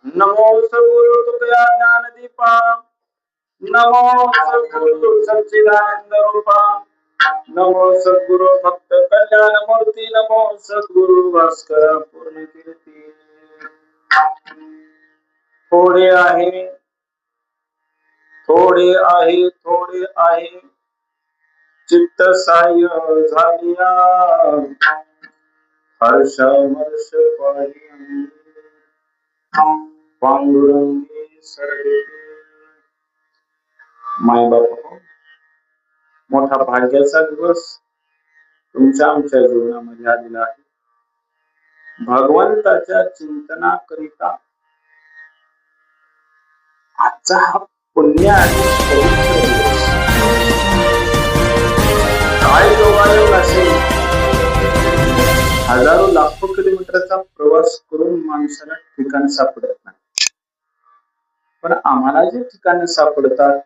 नमो सद्गुरु तुकया ज्ञानदीपा, नमो सद्गुरु सच्चिदानंद रूपा, नमो सद्गुरु भक्त कल्याण मूर्ती, नमो सद्गुरु भास्कर पूर्ण कीर्ती. थोडे आहे, थोडे आहे, थोडे आहे, चित्त साह्य झालिया, हर्ष वर्ष पाही पांडुरंगी सरळे. माय बाप, मोठा भाग्याचा दिवस तुमच्या आमच्या जीवनामध्ये आलेला आहे. भगवंताच्या चिंतनाकरिता आजचा हा पुण्य आणि पवित्र दिवस. काय योगायोग असेल, हजारो लाखो किलोमीटरचा प्रवास करून माणसाला ठिकाण सापडत नाही, पण आम्हाला जे ठिकाण सापडतात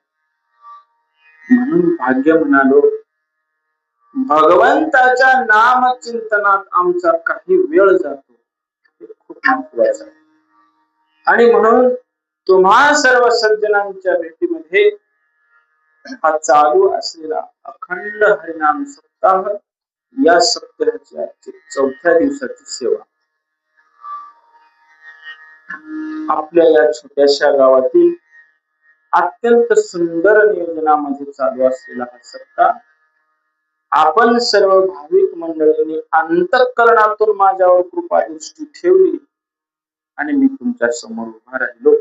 म्हणून भाग्य म्हणालो. भगवंताच्या नामचिंतनात आमचा काही वेळ जातो, हे खूप महत्वाचं आहे. आणि म्हणून तुम्हा सर्व सज्जनांच्या भेटीमध्ये हा चालू असलेला अखंड हरिनाम सप्ताह, या सप्ताहाची आजची 4थ्या दिवसाची सेवा आपल्या या छोट्याशा गावातील अत्यंत सुंदर नियोजनामध्ये चालू असलेला हा सप्ताह आपण सर्व भाविक मंडळींनी अंतःकरणातून माझ्यावर कृपा दृष्टी ठेवली आणि मी तुमच्या समोर उभा राहिलो.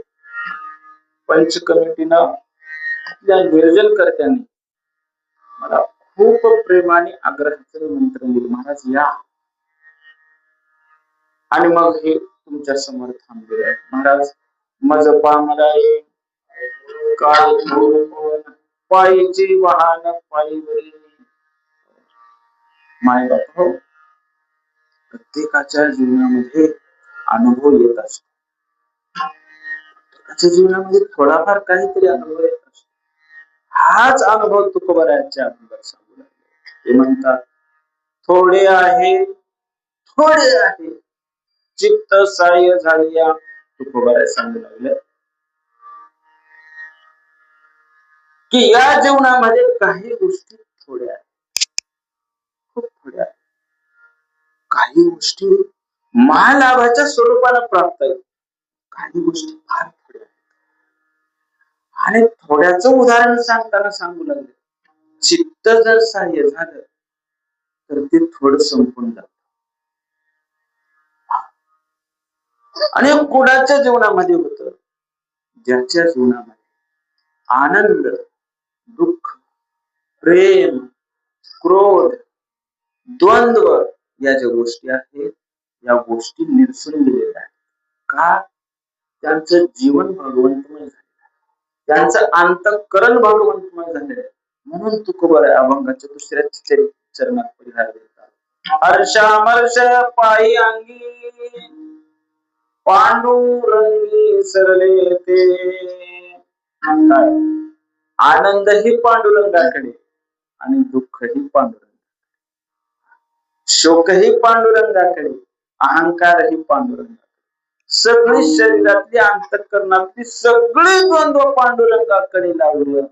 पंच कमिटीनं, आपल्या नियोजनकर्त्यांनी मला खूप प्रेमाने आग्रहाचं निमंत्रण दिलं, महाराज या. आणि मग हे तुमच्या समोर थांबले आहे. महाराज मज पामराये काय पायीची वाहन पायीवरी. माय बाप, प्रत्येकाच्या जीवनामध्ये अनुभव येत असतो, प्रत्येकाच्या जीवनामध्ये थोडाफार काहीतरी अनुभव येत असतो. हाच अनुभव तुकोबारायांच्या अनुभवात सांगू लागले. ते म्हणतात, थोडे आहे, थोडे आहे, चित्त साह्य झालिया. तुकोबाराय सांगू लागले की या जीवनामध्ये काही गोष्टी थोड्या आहेत, खूप थोड्या आहेत. काही गोष्टी महालाभाच्या स्वरूपाला प्राप्त आहेत, काही गोष्टी फार थोड्या आहेत. आणि थोड्याचं उदाहरण सांगताना सांगू लागले, चित्त जर साह्य झालं तर ते थोडं संपून जात. आणि कुणाच्या जीवनामध्ये होत, ज्याच्या जीवनामध्ये आनंद, दुःख, प्रेम, क्रोध, द्वंद्व या ज्या गोष्टी आहेत, या गोष्टी निरसून गेलेल्या आहेत. का? त्यांचं जीवन भगवंतमय झालेलं आहे, त्यांचं अंतःकरण भगवंतमय झालेलं आहे. म्हणून तुकोबाराय अभंगाच्या 2ऱ्या चरणात परिहार देतात. हर्षामर्ष पायी अंगी पांडुरंगी सरले ते. आनंद ही पांडुरंगाकडे आणि दुःख ही पांडुरंगाकडे, शोक ही पांडुरंगाकडे, अहंकार ही पांडुरंगाकडे. सगळी शरीरातली अंतःकरणातली सगळी द्वंद्व पांडुरंगाकडे लागलं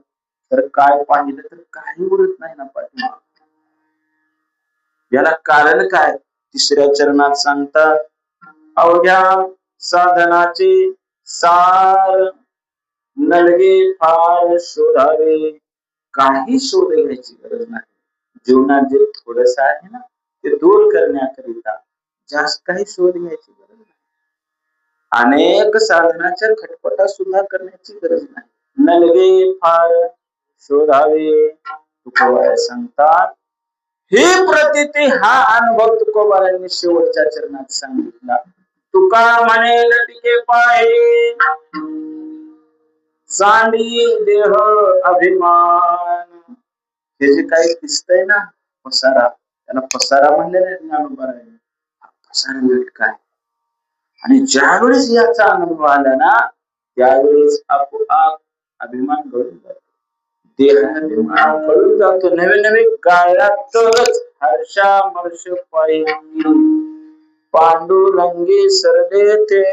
तर काय पाहिलं तर काही उरत नाही ना पाठीमाग. याला कारण काय? 3ऱ्या चरणात सांगतात, अवघ्या साधनाचे सार नलगे फार शोधावे. काही शोध घ्यायची गरज नाही. जीवनात जे थोडस आहे ना, ते दूर करण्याकरिता जास्त काही शोध घ्यायची गरज नाही. अनेक साधनाच्या खटपटा सुद्धा करण्याची गरज नाही. नलगे फार शोधावे. तुकोबाराय सांगतात, ही प्रतीती, हा अनुभव तुकोबारायांनी शेवटच्या चरणात सांगितला. तुका म्हणेल तिके पाहे सांडी देह अभिमान. हे जे काही दिसतंय ना पसारा, त्याला पसारा म्हणलेला ज्ञानोबारायांनी. पसारा नीट काय? आणि ज्यावेळेस याचा अनुभव आला ना, त्यावेळेस आपोआप अभिमान गळून जातो, देहाभिमान गळून जातो. नवे नवे गाळातच हर्षामर्ष पायी पांडुरंगी सरले ते.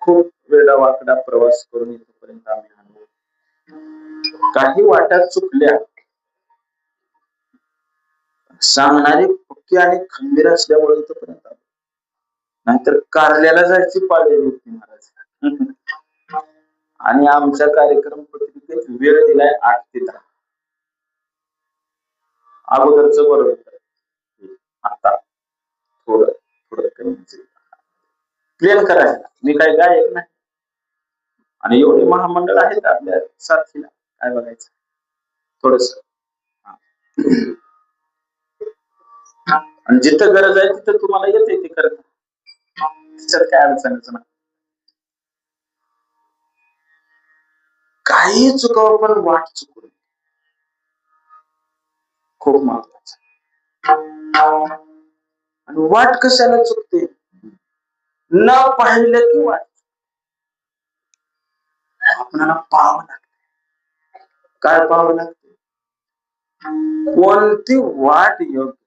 खूप वेळा वाकडा प्रवास करून इथपर्यंत आम्ही आलो. काही वाटा चुकल्या, सांगणारी पक्की आणि खंबीर असल्यामुळे इथपर्यंत आलो. नाहीतर कारल्याला जायची पाळी होती महाराज. आणि आमच्या कार्यक्रम पत्रिकेत वेळ दिलाय 8 ते 10. अगोदरच बरोबर, आता थोडं थोडं कमी प्लेन करायचं. मी काय गायक नाही, आणि एवढे महामंडळ आहेत आपल्या साथीला, काय बघायचं थोडस. आणि जिथं गरज आहे तिथं तुम्हाला येते ते करत, त्याच्यात काय अडचणच नाही. काही चुकावं पण वाट चुकू खूप महत्वाचं. आणि वाट कशाला चुकते? न पाहिलं की वाट आपल्याला पाहावं लागतं. काय पाहावं लागतं? कोणती वाट योग्य.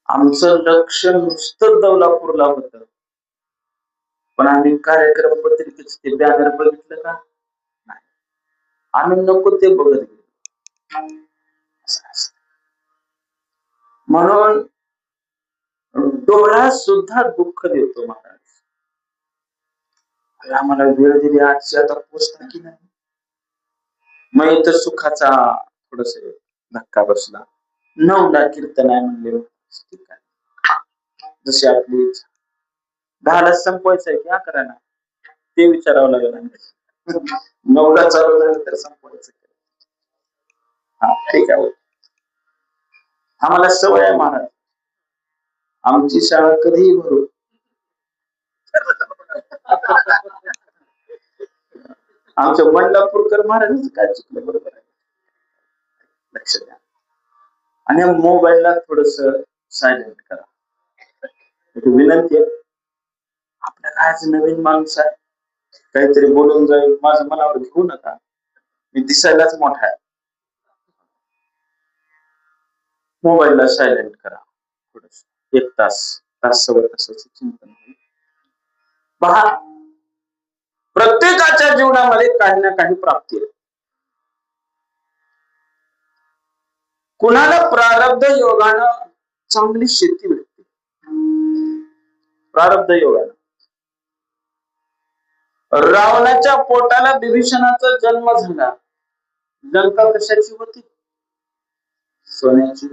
आमचं लक्ष नुसतं दौलापूरला होतं, पण आम्ही कार्यक्रम पत्रिकेच ते बॅनर बघितलं का नाही, आम्ही नको ते बघत गेलो. म्हणून डोळा सुद्धा दुःख देतो महाराज. आम्हाला वेळ दिली, आजची आता पोचला की नाही. मग इथं सुखाचा थोडस धक्का बसला. 9ला कीर्तन आहे म्हणले, जशी आपली 10ला संपवायचं आहे की 11ला ते विचारावं लागेल. 9ला चालू झालं तर संपवायचं. हा ठीक आहे. आम्हाला सवय आहे महाराज, आमची शाळा कधीही भरू. आमच्या बंडापूरकर महाराजांचं काय चुकलं, बरोबर आहे, लक्ष द्या. आणि मोबाईलला थोडस सायलेंट करा. विनंती आहे, आपल्याला आज नवीन माणूस आहे, काहीतरी बोलून जाईल, माझं मनावर घेऊ नका. मी दिसायलाच मोठा आहे. मोबाईलला सायलेंट करा थोडस, 1 तास, सव्वा तासाचं चिंतन. पहा, प्रत्येकाच्या जीवनामध्ये काही ना काही प्राप्ती आहे. कुणाला प्रारब्ध योगानं चांगली शेती भेटते, प्रारब्ध योगानं. रावणाच्या पोटाला विभीषणाचा जन्म झाला, लंका कशाची होती? सोन्याची.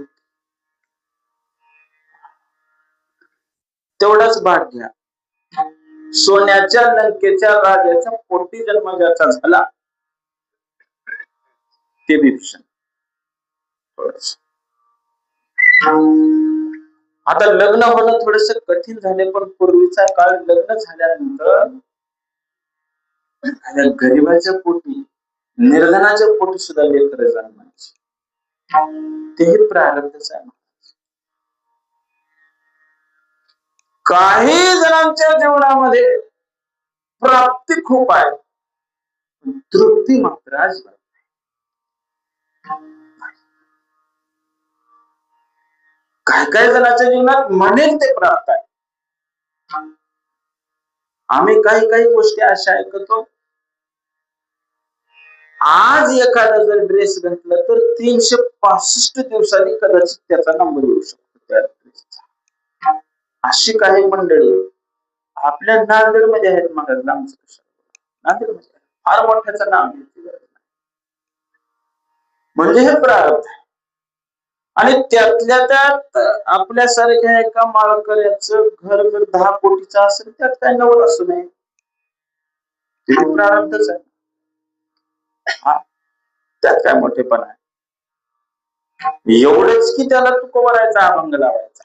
तेवढाच भाग्य, सोन्याच्या लंकेच्या राजाच्या पोटी जन्म ज्याचा झाला ते विभीषण. आता लग्न होणं थोडस कठीण झाले, पण पूर्वीचा काळ लग्न झाल्यानंतर गरीबाच्या पोटी, निर्धनाच्या पोटी सुद्धा लेकरं जन्मायची. तेही प्रारब्धच आहे. काही जणांच्या जीवनामध्ये प्राप्ती खूप आहे, तृप्ती मात्र अजिबात. काय काय जणांच्या जीवनात म्हणेल ते प्राप्त आहे. आम्ही काही काही गोष्टी अशा ऐकतो, आज एखादा जर ड्रेस घातला तर 365 दिवसांनी कदाचित त्याचा नंबर येऊ शकतो त्या ड्रेसचा. अशी काही मंडळी आपल्या नांदेडमध्ये आहेत. मग नांदेडमध्ये फार मोठ्याचं नाव घेतलं म्हणजे हे प्रारब्ध आहे. आणि त्यातल्या त्यात आपल्यासारख्या एका माळकऱ्याचं घर जर 10 कोटीचं असेल त्यात काय नवल असू नये, ते प्रारब्धच आहे. त्यात काय मोठेपण आहे. एवढंच की त्याला तुकोबरायचा अभंग लावायचा.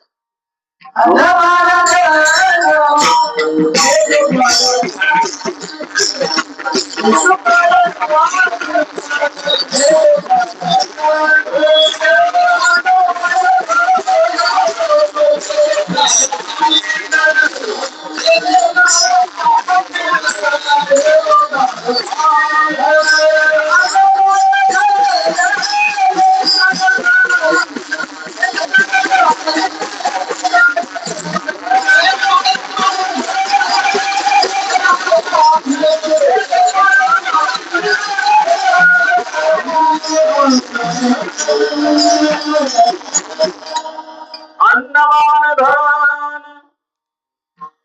अन्नवान धन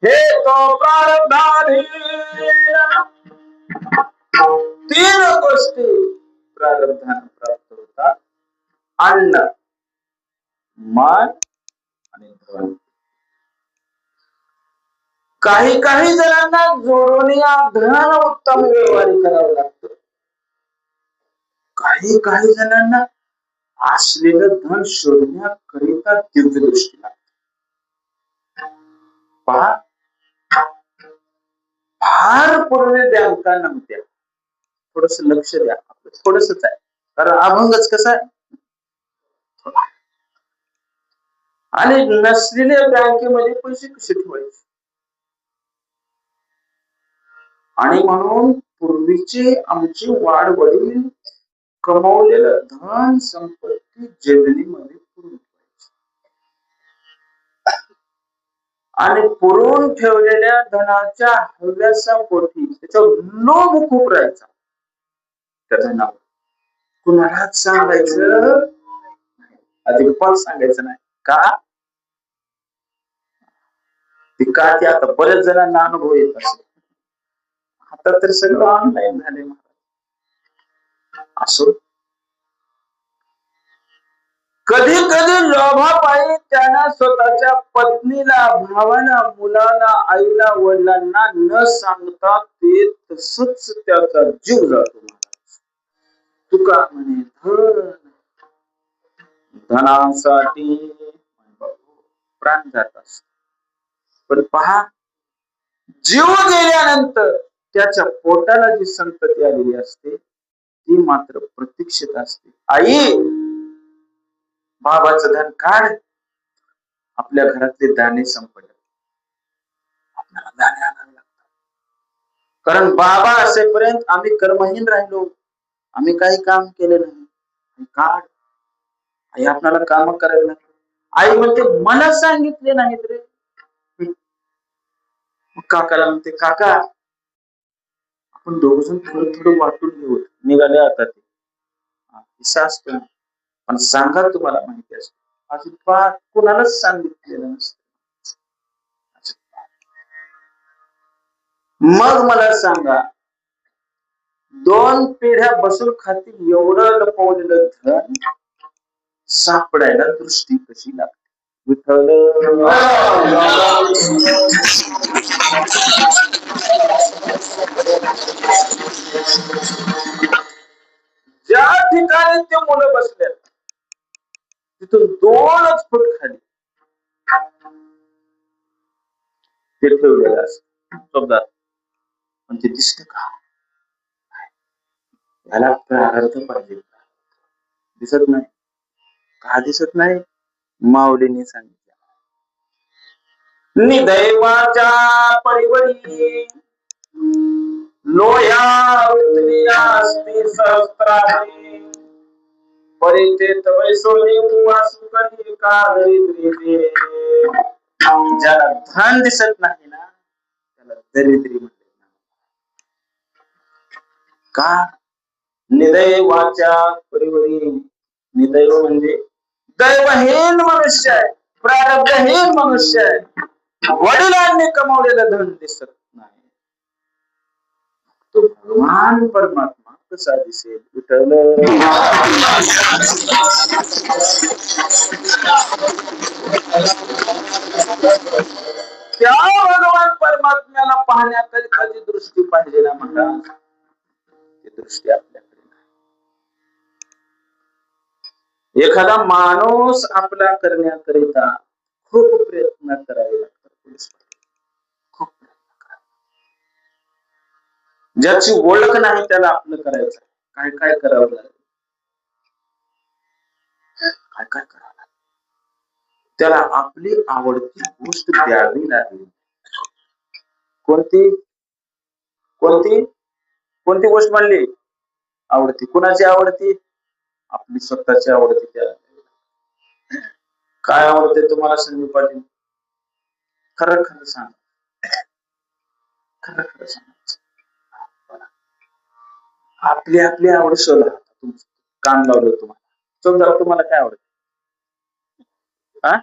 हे तो प्रारब्धाधीन. 3 गोष्टी प्रारब्धाने प्राप्त होतात: अन्न, मन आणि धन. काही काही जणांना जोडून या धन उत्तम व्यवहारी करावं लागतं. काही काही जणांना असलेलं धन शोधण्याकरिता दिव्यदृष्टी लागते. पहा, फार पूर्वी बँका नव्हत्या. थोडस लक्ष द्या, थोडसच आहे कारण अभंगच कसा आहे. आणि नसलेल्या बँकेमध्ये पैसे कसे ठेवायचे. आणि म्हणून पूर्वीचे आमचे वाडवडील कमवलेलं धन संपत्ती जेवणीमध्ये पुरून ठेवायची. आणि पुरून ठेवलेल्या धनाच्या हव्यासा पोटी त्याच्यावर लोभ खूप राहायचा. त्या धनावर कुणालाच सांगायचं, अजिबात सांगायचं नाही. का ते आता बरेच जणांना अनुभव येत असतो. आता तर सगळं ऑनलाईन झाले. असो, कधी कधी लोभापायी त्यानं स्वतःच्या पत्नीला, भावाला, मुलाला, आईला, वडिलांना न सांगता ते तसंच त्याचा जीव जातो. तुका म्हणे धन धनासाठी प्राण जात असतो. पण पहा, जीव गेल्यानंतर त्याच्या पोटाला जी संतती आलेली असते ती मात्र प्रतीक्षित असते. आई, बाबाचं धन काढ. आपल्या घरातले दाणे संपले, आपल्याला दाणे आणावे लागतात. कारण बाबा असेपर्यंत आम्ही कर्महीन राहिलो, आम्ही काही काम केले नाही. काढ. आई आपल्याला काम करावे लागतात. आई म्हणते मला सांगितले नाहीत रे. काकाला म्हणते काका आपण दोघजण थोडं थोडं वाटून घेऊ. निघाले आता ते हिस्सा असतो पण सांगा तुम्हाला माहिती असतो. अजिबात कोणालाच सांगितलेलं नसतं. मग मला सांगा, 2 पिढ्या बसून खातील एवढं लपवलेलं धन सापडायला दृष्टी कशी लागते. विठ्ठल ज्या ठिकाणी ते मुलं बसले तिथून 2च फूट खाली ते ठेवलेलं असत शब्दात. पण ते दिसत का? याला अर्थ पाहिजे. दिसत नाही. का दिसत नाही? माऊलीने सांगितलं, निदैवाच्या परिवरी लोह्या वृत्तियास्ति सहस्राणि परिचेत वैसोनी वासु कधी कादरिद्री. ज्याला धन दिसत नाही ना त्याला दरिद्री म्हणते. का? निदय वाचा परिवरी. निदैव म्हणजे दैवहीन मनुष्य आहे, प्रारब्धहीन मनुष्य आहे. वडिलांनी कमावलेलं धन दिसत नाही. तो भगवान परमात्मा कसा दिसेल? विठ्ठल त्या भगवान परमात्म्याला पाहण्याकरी कधी दृष्टी पाहिजे ना म्हणा, ती दृष्टी आपल्याकडे नाही. एखादा माणूस आपला करण्याकरिता खूप प्रयत्न करावे लागतात. खूप प्रयत्न करावे. ज्याची ओळख नाही त्याला आपलं करायचं. काय काय करावं लागेल, काय काय करावं लागेल. त्याला आपली आवडती गोष्ट द्यावी लागेल. कोणती कोणती कोणती गोष्ट म्हणली? आवडती. कुणाची आवडती? आपली स्वतःची आवडती. त्याला काय आवडते तुम्हाला संजीव पाटील? खरं खरं सांग. खरं खरं सांगायचं. आपली आपली आवड शोधा. तुमचं काम लावलं तुम्हाला. समजा तुम्हाला काय आवडत? हा,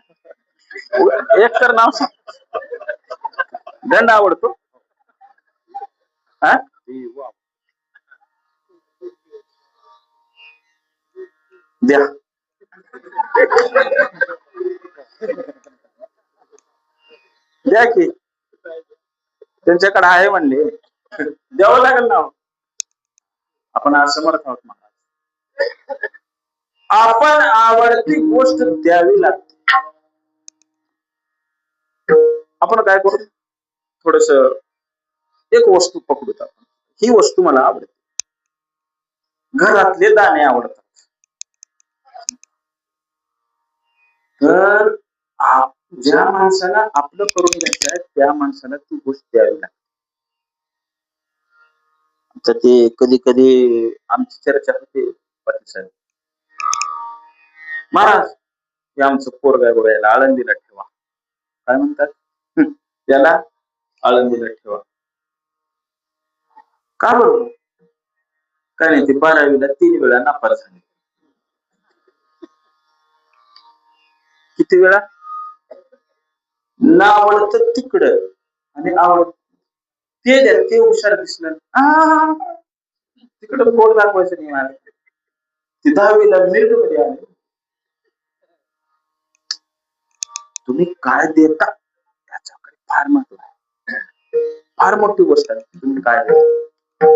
एक तर नाव सांग. दंड आवडतो. हा, द्या. द्या की, त्यांच्याकडे आहे म्हणले, द्यावं लागेल ना. आपण असमर्थ आहोत महाराज. आपण आवडती गोष्ट द्यावी लागते. आपण काय करू? थोडस एक वस्तू पकडूत आपण. ही वस्तू मला आवडते. घरातले दाणे आवडतात. तर ज्या माणसाला आपलं करून घ्यायचं आहे त्या माणसाला ती गोष्ट द्यावी लागते. तर ते कधी कधी आमची चर्चा होते, पाटील साहेब, महाराज हे आमचं पोरगा बघायला आळंदीला ठेवा. काय म्हणतात? त्याला आळंदीला ठेवा. का बरोबर? काय नाही, ते 12वीला 3 वेळा नापास झाले. किती वेळा? ना आवडतं तिकडं आणि आवडत ते द्या. ते हुशार दिसलं तिकडं बोट दाखवायचं नाही मला. ते 10वीला मिरड मध्ये आले. तुम्ही काय देता त्याच्याकडे फार महत्व आहे. फार मोठी गोष्ट आहे तुम्ही काय देता.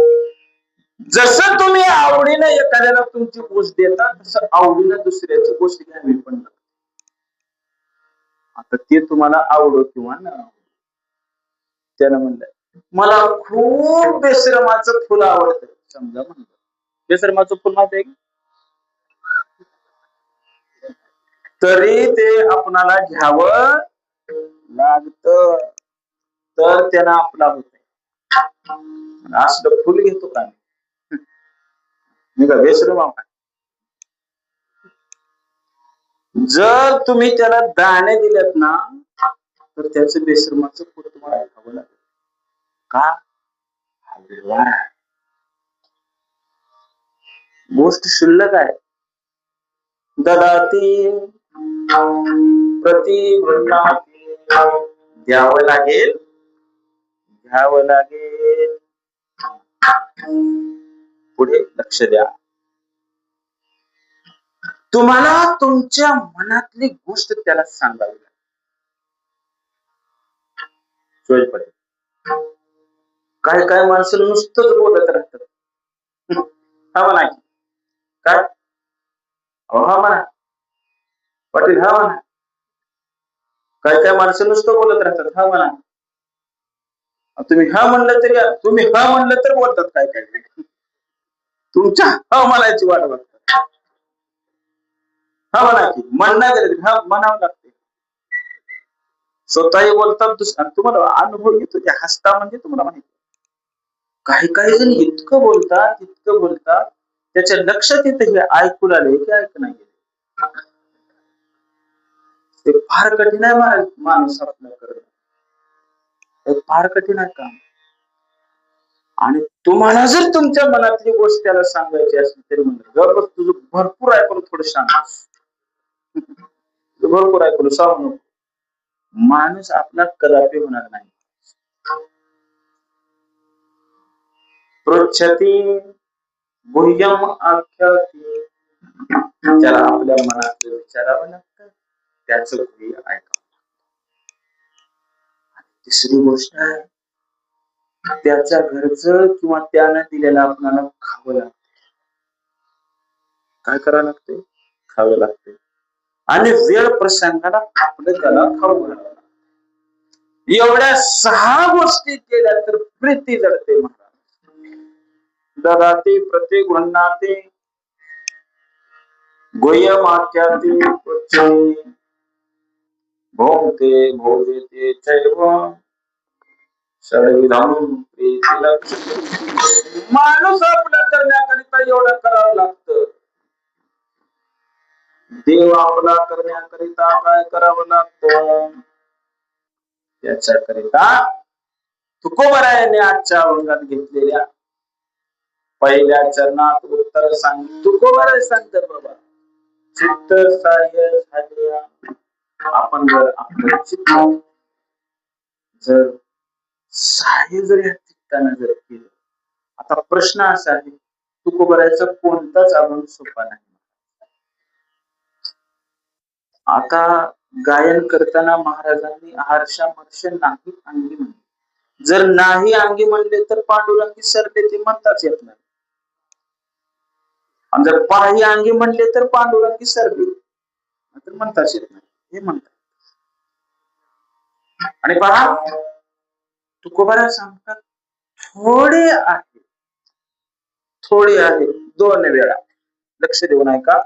जसं तुम्ही आवडीनं एखाद्याला तुमची गोष्ट देता तसं आवडीनं दुसऱ्याची गोष्ट घ्यावी पण. आता ते तुम्हाला आवडो किंवा न आवडो. त्यानं म्हणलं मला खूप बेशरमाचं फुल आवडतं. समजा म्हणलं बेशरमाचं फुल माहिती आहे, तरी ते आपणाला घ्यावं लागत. तर त्यानं आपला होत. असलं फुल घेतो का मी? का बेशरम आहो? जर तुम्ही त्याला दाणे दिलेत ना तर त्याचं बेशरमाचं फुल तुम्हाला घ्यावं लागेल. का? गोष्ट शिल्लक आहे. ददाती प्रति गृह्णाति. द्यावं लागेल, घ्यावं लागेल. पुढे लक्ष द्या. तुम्हाला तुमच्या मनातली गोष्ट त्याला सांगावी लागेल. सोय पडेल. काय काय माणसं नुसतंच बोलत राहतात. हा म्हणा की काय? हा म्हणा पाटील, हा म्हणा. काय काय माणसं नुसतं बोलत राहतात. हा म्हणा. तुम्ही हा म्हणलं तरी, तुम्ही हा म्हणलं तर बोलतात. काय काय तुमच्या हा म्हणायची वाट बघतात. हा म्हणा की म्हणणं हा म्हणावं लागते. स्वतःही बोलतात तुम्हाला अनुभव येतो. ते हसता म्हणजे तुम्हाला माहिती. काही काही जण इतकं बोलतात त्याच्या लक्षात येतं हे ऐकू आले की ऐक नाही ते फार कठीण आहे माणूस आपलं करणं. हे फार कठीण आहे काम. आणि तुम्हाला जर तुमच्या मनातली गोष्ट त्याला सांगायची असली तरी म्हणलं तुझं भरपूर ऐकून थोडं सांग भरपूर ऐकून सांगू नको. माणूस आपला कदापि होणार नाही. पृच्छती गुह्यम आख्याती त्याला आपल्या मनात विचारावं लागतं त्याचं गुह्य ऐकावं. तिसरी गोष्ट आहे त्याच्या घरचं किंवा त्यानं दिलेलं आपल्याला खावं लागतं. काय करावं लागते खावं लागते आणि वेळ प्रसंगाला आपलं त्याला खाऊ घालावं. एवढ्या 6 गोष्टी केल्या तर प्रीती जडते. ददाती प्रतिगृह्णाती गुह्यमाख्याती पृच्छति भोक्ते भोजते चैव षड्विधं प्रीतिलक्षणे. माणूस आपल्या करण्याकरिता एवढं करावं लागतं. देव आपला करण्याकरिता काय करावं लागतं त्याच्याकरिता तुकोबरायाने आजच्या अभंगात घेतलेल्या पहिल्या चरणात उत्तर सांग. तुकोबराय सांगतात बाबा चित्त सहाय्य झाले. आपण जर आपलं चित्त जर सहाय्य जर या चित्तानं जर केलं. आता प्रश्न असा आहे तुकोबरायचा कोणताच अभंग सोपा नाही. आता गायन करताना महाराजांनी हर्षामर्ष नाही अंगी म्हणले. जर नाही अंगी म्हणले तर पांडुरंगी सरले ते म्हणताच येत नाही. आणि जर पाही अंगी म्हणले तर पांडुरंगी सरले तर म्हणताच येत नाही हे म्हणतात. आणि पहा तुकोबारा सांगतात थोडे आहे 2 वेळा लक्ष देऊन ऐका.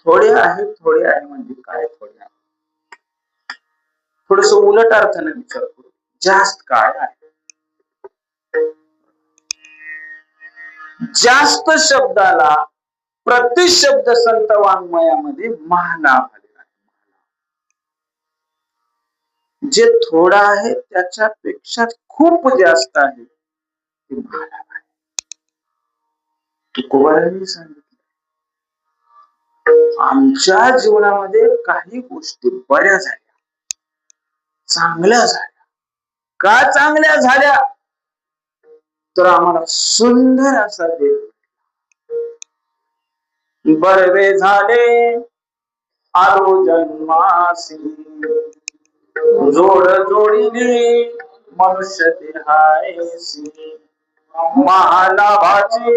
थोडे आहे म्हणजे काय थोडे आहे थोडस उलट अर्थाने विचार करू. जास्त काय आहे. जास्त शब्दाला प्रतिशब्द संत वाङ्मयामध्ये महालाभ आलेला आहे. जे थोडा आहे त्याच्यापेक्षा खूप जास्त आहे ते महालाभ आहे. तुकोबारांनी सांगितलं आमच्या जीवनामध्ये काही गोष्टी बऱ्या झाल्या चांगल्या झाल्या. का चांगल्या झाल्या तर आम्हाला सुंदर असा देव बरवे झाले आलो जन्मासी जोड जोडीने मनुष्य देहायसी महालाभाची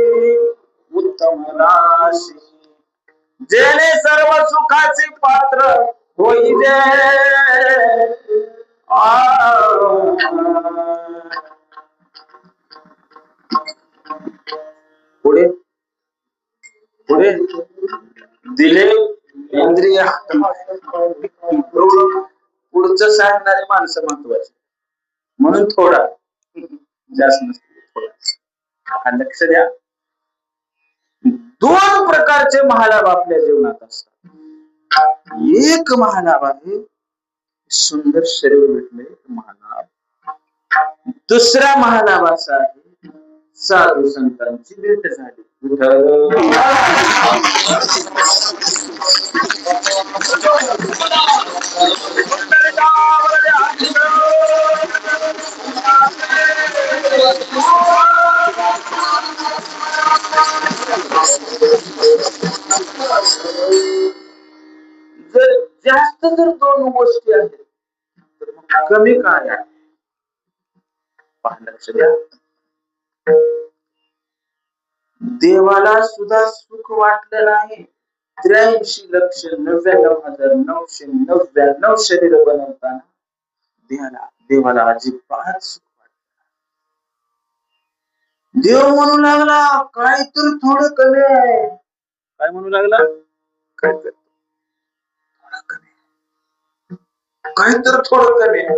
उत्तम राशी जेणे सर्व सुखाचे पात्र होईले. पुढे पुढे दिले इंद्रिय पुढचं सांगणारे माणसं महत्वाची म्हणून थोडा जास्त नसते थोडा. लक्ष द्या 2 प्रकारचे महालाभ आपल्या जीवनात असतात. एक महालाभ आहे सुंदर शरीर भेटले महालाभ. दुसरा महालाभ असा आहे साधू संतांची भेट झाली. जर जास्त जर 2 गोष्टी आहेत तर मग कमी काय आहे. लक्ष द्या देवाला सुद्धा सुख वाटलं नाही. 83,99,999 शरीर बनवताना देवाला अजिबात सुख वाटलं. देव म्हणू लागला काय तर थोडं कमी आहे. काय म्हणू लागला काय तर थोडं कमी आहे.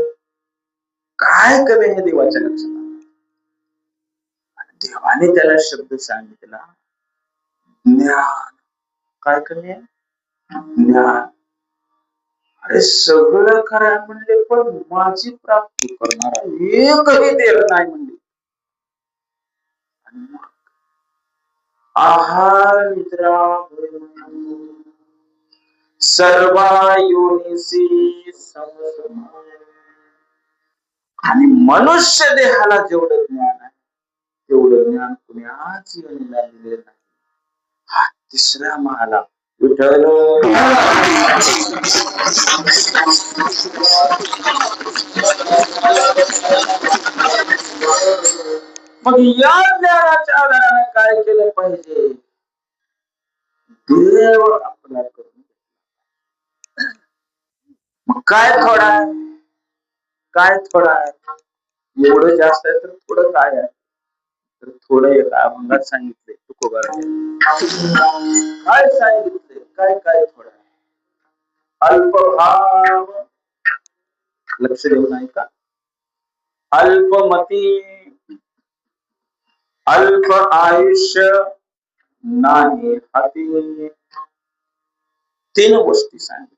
काय कमी आहे देवाच्या लक्षात. देवाने त्याला शब्द सांगितला ज्ञान. काय कमी आहे? ज्ञान. अरे सगळं खरं म्हणले पण माझी प्राप्ती करणारा एकही देव नाही म्हणले. आहार निद्रा सर्व योनिसी आणि मनुष्य देहाला जेवढं ज्ञान आहे तेवढं ज्ञान कुणाच योनीला दिले नाही. हा तिसरा महाला विठ्ठल. मग या ज्ञानाच्या आधाराने काय केलं पाहिजे? देव आपला करून. मग काय थोडा आहे? काय थोडा आहे? एवढं जास्त आहे तर थोडं काय आहे? तर थोडं एका अभंगात सांगितलंय तुकोबाराने. काय सांगितलंय? काय काय थोडं आहे? अल्पभाव. लक्ष देऊ नाही का? अल्पमती, अल्प आयुष्य नाही हाती. तीन गोष्टी सांगितल्या.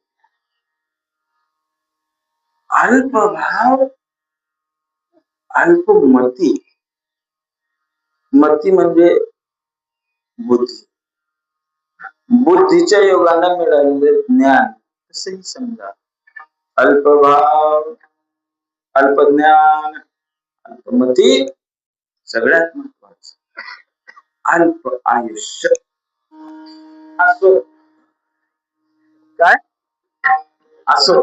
अल्पभाव, अल्पमती. मती म्हणजे बुद्धी. बुद्धीच्या योगाने मिळालेले ज्ञान असंही समजा. अल्पभाव, अल्पज्ञान, अल्पमती, सगळ्यात महत्वाचं अल्प आयुष्य. असो काय? असो.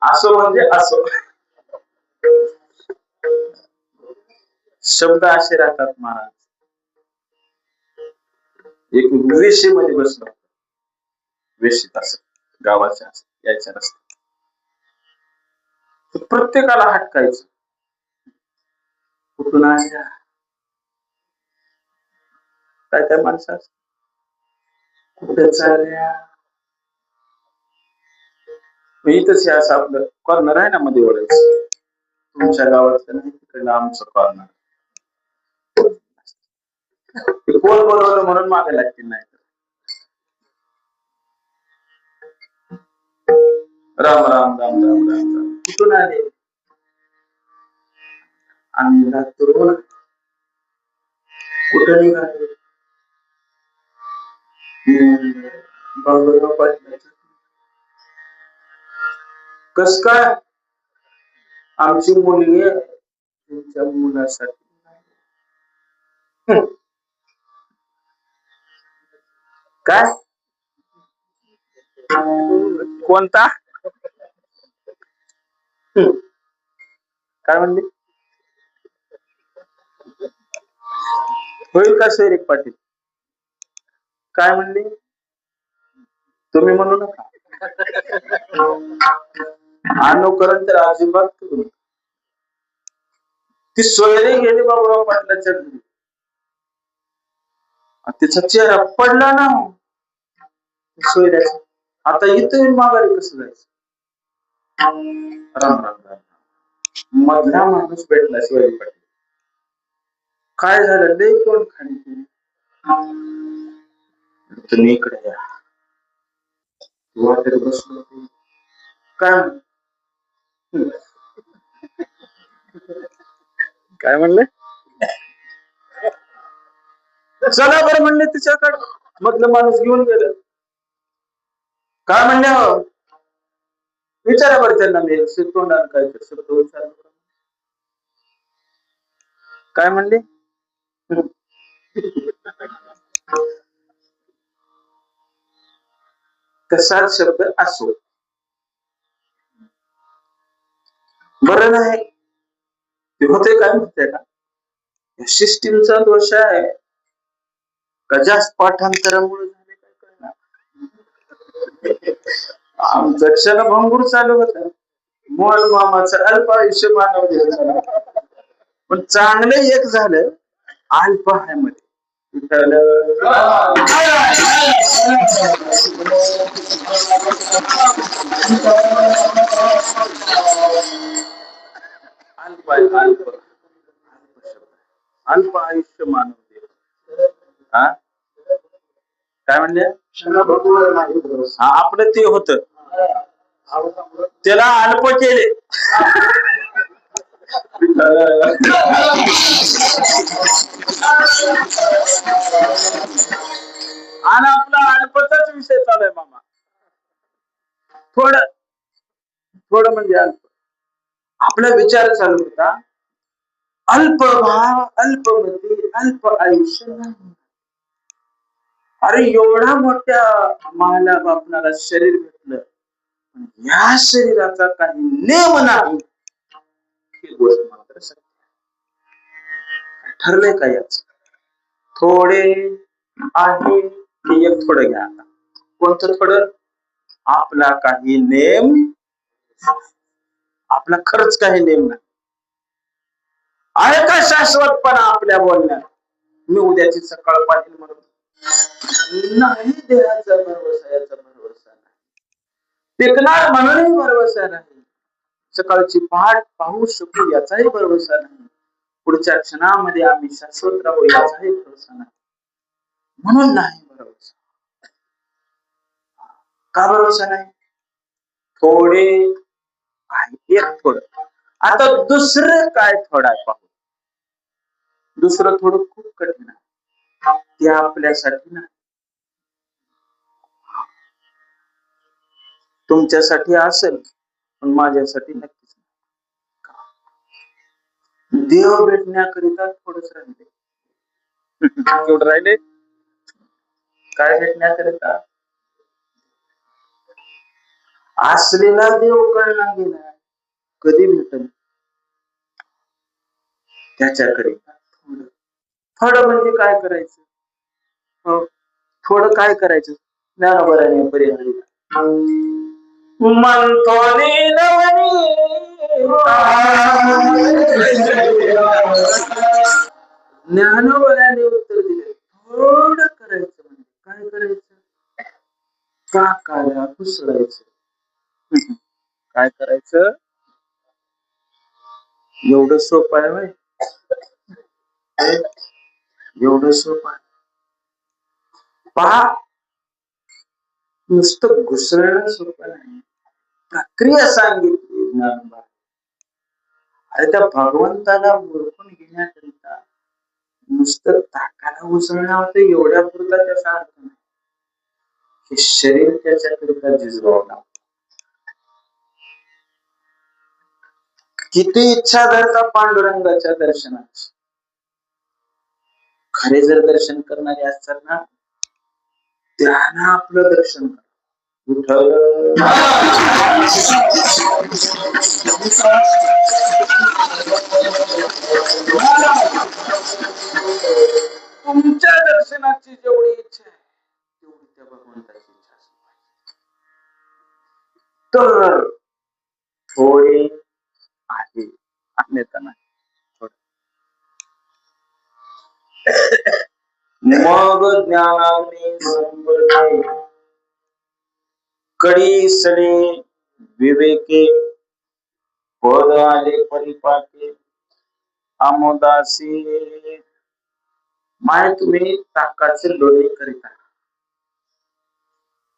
असो म्हणजे असो. शब्द असे राहतात महाराज. एक वेशी मध्ये बसलो, वेशीत असं गावाच्या यायच्या रस्त्यात प्रत्येकाला हटकायचं. कुठून आल्या? काय काय माणसं कुठे चालल्या? इथंच असं आपलं कॉर्नर आहे ना मध्ये ओळायचं. तुमच्या गावातलं नाही तिकडे आमचं कॉर्नर. कोण बोलवलं म्हणून मागे लागतील नाही. राम राम राम राम राम राम. कुठून आले? आम्ही लागतो. कुठं निघाले? बाबूराव पाटील. कस काय? आमची मुलगी आहे तुमच्या मुलासाठी. काय? कोणता? काय म्हणले? होईल का शैरिक पाटील? काय म्हणले? तुम्ही म्हणू नका. अनुकरण तर अजिबात करू नका. ती सोयरी गेली बाबूराव पाटलाच्या घरी. तिचा चेहरा पडला ना सोयऱ्याचा. आता इथं माघारी कसं जायचं? राम राम राम. मधला माणूस भेटला सोयरी पाटील. काय झालं? लय कोण खाली तुम्ही इकडे या. वाटेत बसलो. काय काय म्हणले? चला बरं म्हणले तिच्याकडे. मधलं माणूस घेऊन गेलं. काय म्हणले? हो विचारा बरं त्यांना. मी तोंडाला काय शब्द विचार. काय म्हणले? कसाच शब्द असो बरं नाही. ते होते काय म्हणते का? सिस्टीमचा दोष आहे का जास्त पाठांतरामुळे झाले काय कळणार. आमचं क्षणभंगूर चालू होत. मोल मामाचं अल्प आयुष्य मानव झालं. पण चांगलं एक झालं अल्प आहे मध्ये. अल्प आहे, अल्प. अल्प आयुष्य मानव देव. हा काय म्हणले? हा आपलं ते होत, त्याला अल्प केले. आणि आपला अल्पचाच विषय चालू आहे मामा. थोडं थोडं म्हणजे अल्प आपला विचार चालू होता, अल्प भाव अल्पमती अल्प आयुष्य नाही. अरे एवढा मोठ्या मायला बापणाला शरीर भेटलं, या शरीराचा काही नेम नाही, ही गोष्ट मात्र सत्य. ठरलंय का याच? थोडे आहे ते एक थोडं घ्या. आता कोणतं थोडं? आपला काही नेम, आपला खरंच काही नेम नाही. आहे का शाश्वतपणा आपल्या बोलण्यात? मी उद्याची सकाळ पाहिजे म्हणून नाही, देहाचा भरवसा याचा भरवसा नाही, पिकणार म्हणूनही भरवसा नाही, सकाळची पहाट पाहू शकू याचाही भरवसा नाही, पुढच्या क्षणामध्ये आम्ही शाश्वत राहू याचाही भरवसा नाही. म्हणून नाही भरवसा. का भरवसा नाही? थोडे आहे एक थोडं. आता दुसरं काय थोडं आहे पाहू. दुसरं थोडं खूप कठीण आहे, ते आपल्यासाठी नाही. तुमच्यासाठी असेल पण माझ्यासाठी नक्कीच नाही. देव भेटण्याकरिता थोडस राहिले. केवढं राहिले? काय भेटण्याकरिता? असलेला देव कळला गेला, कधी भेटल त्याच्याकरिता थोडं. थोडं म्हणजे काय करायचं? थोडं काय करायचं? ज्ञानोबराने परिहारी म्हणतो ज्ञानोबराने उत्तर दिले, थोडं करायचं म्हणजे काय करायचं? काकाला कुसळायचं. काय करायचं? एवढं सोपं आहे होय? एवढं सोपं आहे? पहा, नुसतं घुसळणं सोपं नाही, प्रक्रिया सांगितली ज्ञानोबा. अरे त्या भगवंताला ओळखून घेण्याकरिता नुसतं ताकाला घुसळणं होतं एवढ्या पुरता त्याचा अर्थ नाही. हे शरीर त्याच्याकरिता झिजवावं लागतं. किती इच्छा धरता पांडुरंगाच्या दर्शनाची, खरे जर दर्शन करणारे असतात ना, त्यांना आपलं दर्शन करा. विठ्ठल तुमच्या दर्शनाची जेवढी इच्छा आहे तेवढी त्या भगवंताची इच्छा असते. तर थोडे आहे, अन्यथा नाही. मग ज्ञानाग्नी संपर्के कडी सडे विवेके, पद आले परिपाके आमोदासी. माय तुम्ही ताकाचे लोणी करीता,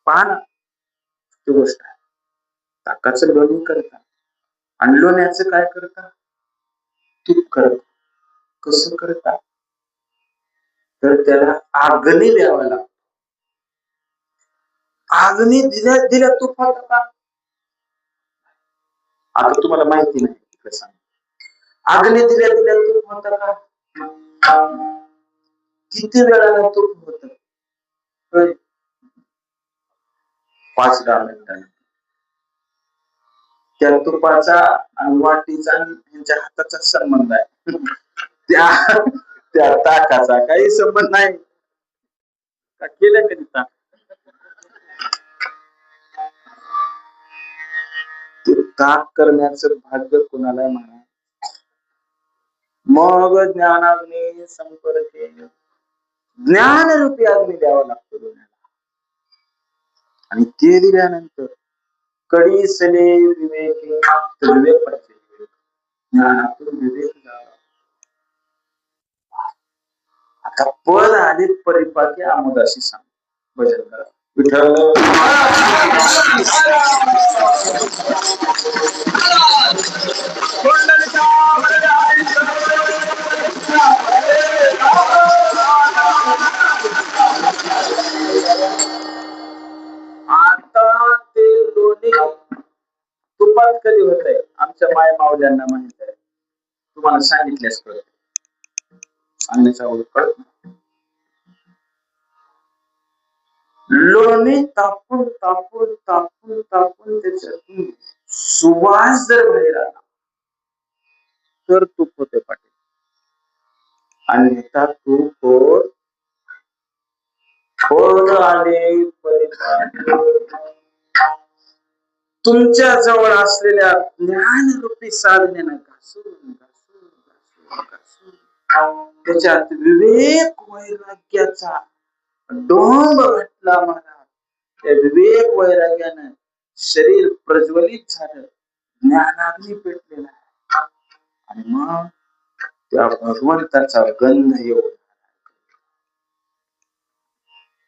पहा ना ती गोष्ट आहे. ताकाचं लोणी करता आणि लोण्याचं काय करता? तूप करता. कसं करता? तर त्याला अग्नी द्यावा लागतो. अग्नी दिल्या दिल्या तूप होतं का? आता तुम्हाला माहिती नाही कसं. अग्नी दिल्या दिल्या तूप होतं का? किती वेळाला तूप होतं? 5-10 मिनिटांनी. त्या तुपाचा आणि वाटीचा यांच्या हाताचा संबंध आहे, त्या ताकाचा काही संबंध नाही. का केलं कधी ताक? ताक करण्याचं भाग्य कुणाला म्हणा. मग ज्ञानाग्नी संपर्के, ज्ञान रूपी अग्नी द्यावा लागतो लोण्याला. आणि ते दिल्यानंतर कडी सले विवेक, विवेक पाहिजे. ज्ञानातून विवेक झाला. पद आले परिपाके आमोदाशी सांग भजन करा विठ्ठल आता ते लोणी तुपात कधी होत आहे आमच्या माय मावल्यांना माहित आहे तुम्हाला सांगितल्यास कळत सांगण्याचा कळत लोणी तापून तापून तापून तापून त्याच्यातून सुवास जर बाहेर आला तर तूप होते पाटील आणि त्या तूप आले तुमच्या जवळ असलेल्या ज्ञानरूपी साधनेनं घासून घासून घासून त्याच्यात विवेक वैराग्याचा डोंब घातला महाराज त्या विवेक वैराग्यानं शरीर प्रज्वलित झालं ज्ञानाग्नी पेटलेला आहे आणि मग त्या भगवंताचा गंध येऊन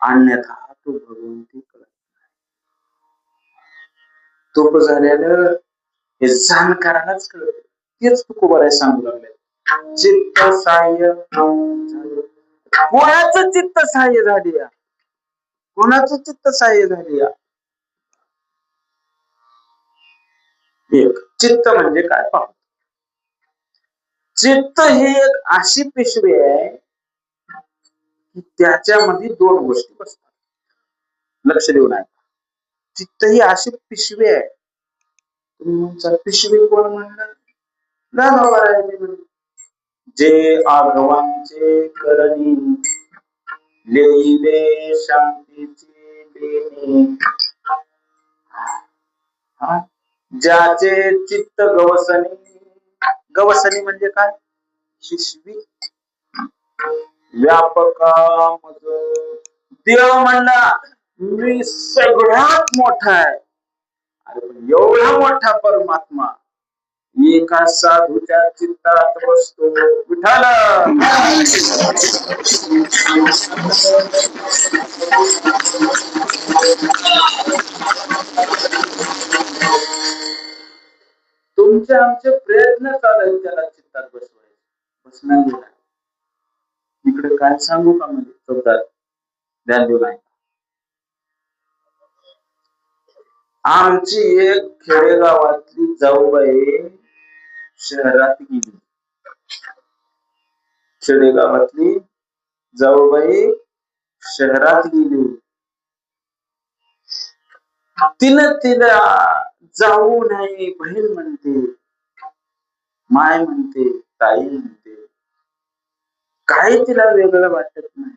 अन्यथा तो भगवंती कळत तूप झाल्यानं हे जाणकारालाच कळत तेच तुकोबाराय सांगू लागले चित्त सहाय्य कोणाचं चित्त सहाय्य झाली या कोणाचं चित्त सहाय्य झाली या एक चित्त म्हणजे काय पाहू चित्त ही एक अशी पिशवी आहे की त्याच्यामध्ये दोन गोष्टी बसतात लक्ष देऊ नये चित्त ही अशी पिशवी आहे तुम्ही पिशवी कोण म्हणलं जे आगवांचे करणी लेले शांतीची देणे ज्याचे चित्त गवसनी म्हणजे काय पिशवी व्यापका देव म्हणला मी सगळ्यात मोठा आहे एवढा मोठा परमात्मा एका साधूच्या चित्तात बसतो विठ्ठल तुमचे आमचे प्रयत्न चालू त्याला चित्तात बसवायचे बसणार इकडे काय सांगू का म्हणजे शब्दात ध्यान देऊ नाही आमची एक खेडेगावातली जाऊबाई शहरात गेली खेडेगावातली जाऊबाई शहरात गेली तिला जाऊ नाही बहीण म्हणते माय म्हणते ताई म्हणते काही तिला वेगळं वाटत नाही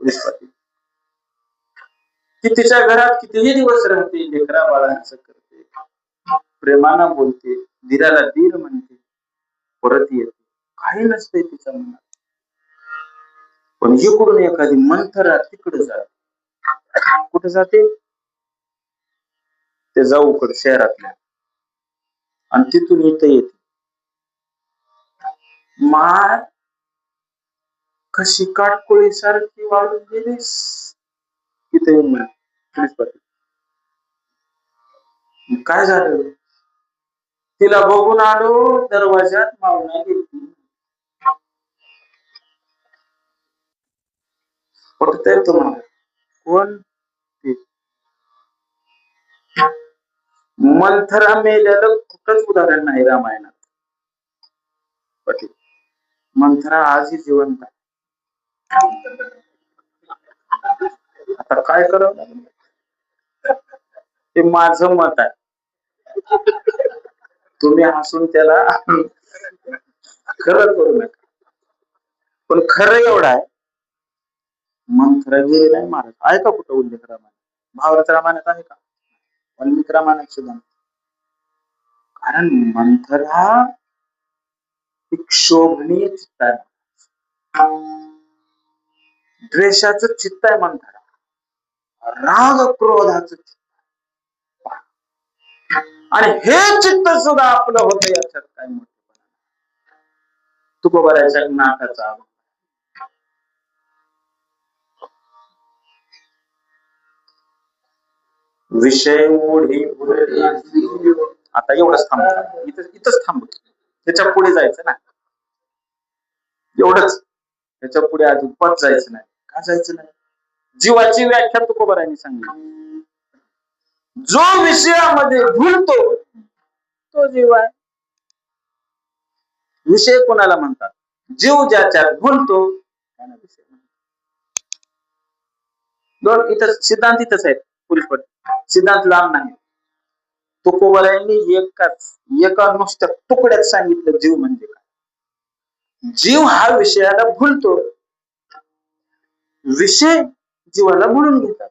पोलीस पाटील ती तिच्या घरात कितीही दिवस राहते लेकरा बाळांचं करते प्रेमानं बोलते धीराला धीर म्हणते परत येते काही नसते तिच्या मनात पण इकडून एखादी मंथरा तिकडे जाते कुठे जाते ते जाऊकडे शहरातल्या आणि तिथून इथं येते माय कशी काटकोळी सारखी वाढून गेलीस तिथे येऊन पोलीस पाटील काय झालं तिला बघून आलो दरवाजात मावना गेली पटतंय तुम्हाला कोण मंथरा मेल्याला कुठंच उदाहरण नाही रामायणात पाटील मंथरा आजही जिवंत आहे आता काय करावं ते माझं मत आहे तुम्ही हसून त्याला खरं करू नका पण खरं एवढं आहे मंथरा गेली नाही महाराज आहे का कुठं उल्लेख रामायण भावार्थ रामायणात आहे का वाल्मिक रामायणात सुद्धा कारण मंथरा एक शोभनीय चित्त आहे द्वेषाचं चित्त आहे मंथरा राग क्रोधाचं चित्त आणि हे चित्त सुद्धा आपलं होतं याच्यात काय मोठेपणा तुकोबाराच्या नाकाचा विषय ओढी उरले. आता एवढंच थांबतो, इथंच थांबतो. त्याच्या पुढे जायचं ना, एवढंच. त्याच्या पुढे अजिबात जायचं नाही. का जायचं नाही? जीवाची व्याख्या तुकोबारायांनी सांगितली. जो विषयामध्ये भुलतो तो जीव आहे. विषय कोणाला म्हणतात? जीव ज्याच्यात भुलतो त्याला विषय म्हणतात. दोन इथं सिद्धांत इथंच आहेत. पुरीपट सिद्धांत लांब नाही. तुकोबारायांनी एका नुसत्या तुकड्यात सांगितलं जीव म्हणजे काय. जीव हा विषयाला भुलतो, विषय जीवाला भुलून घेतात.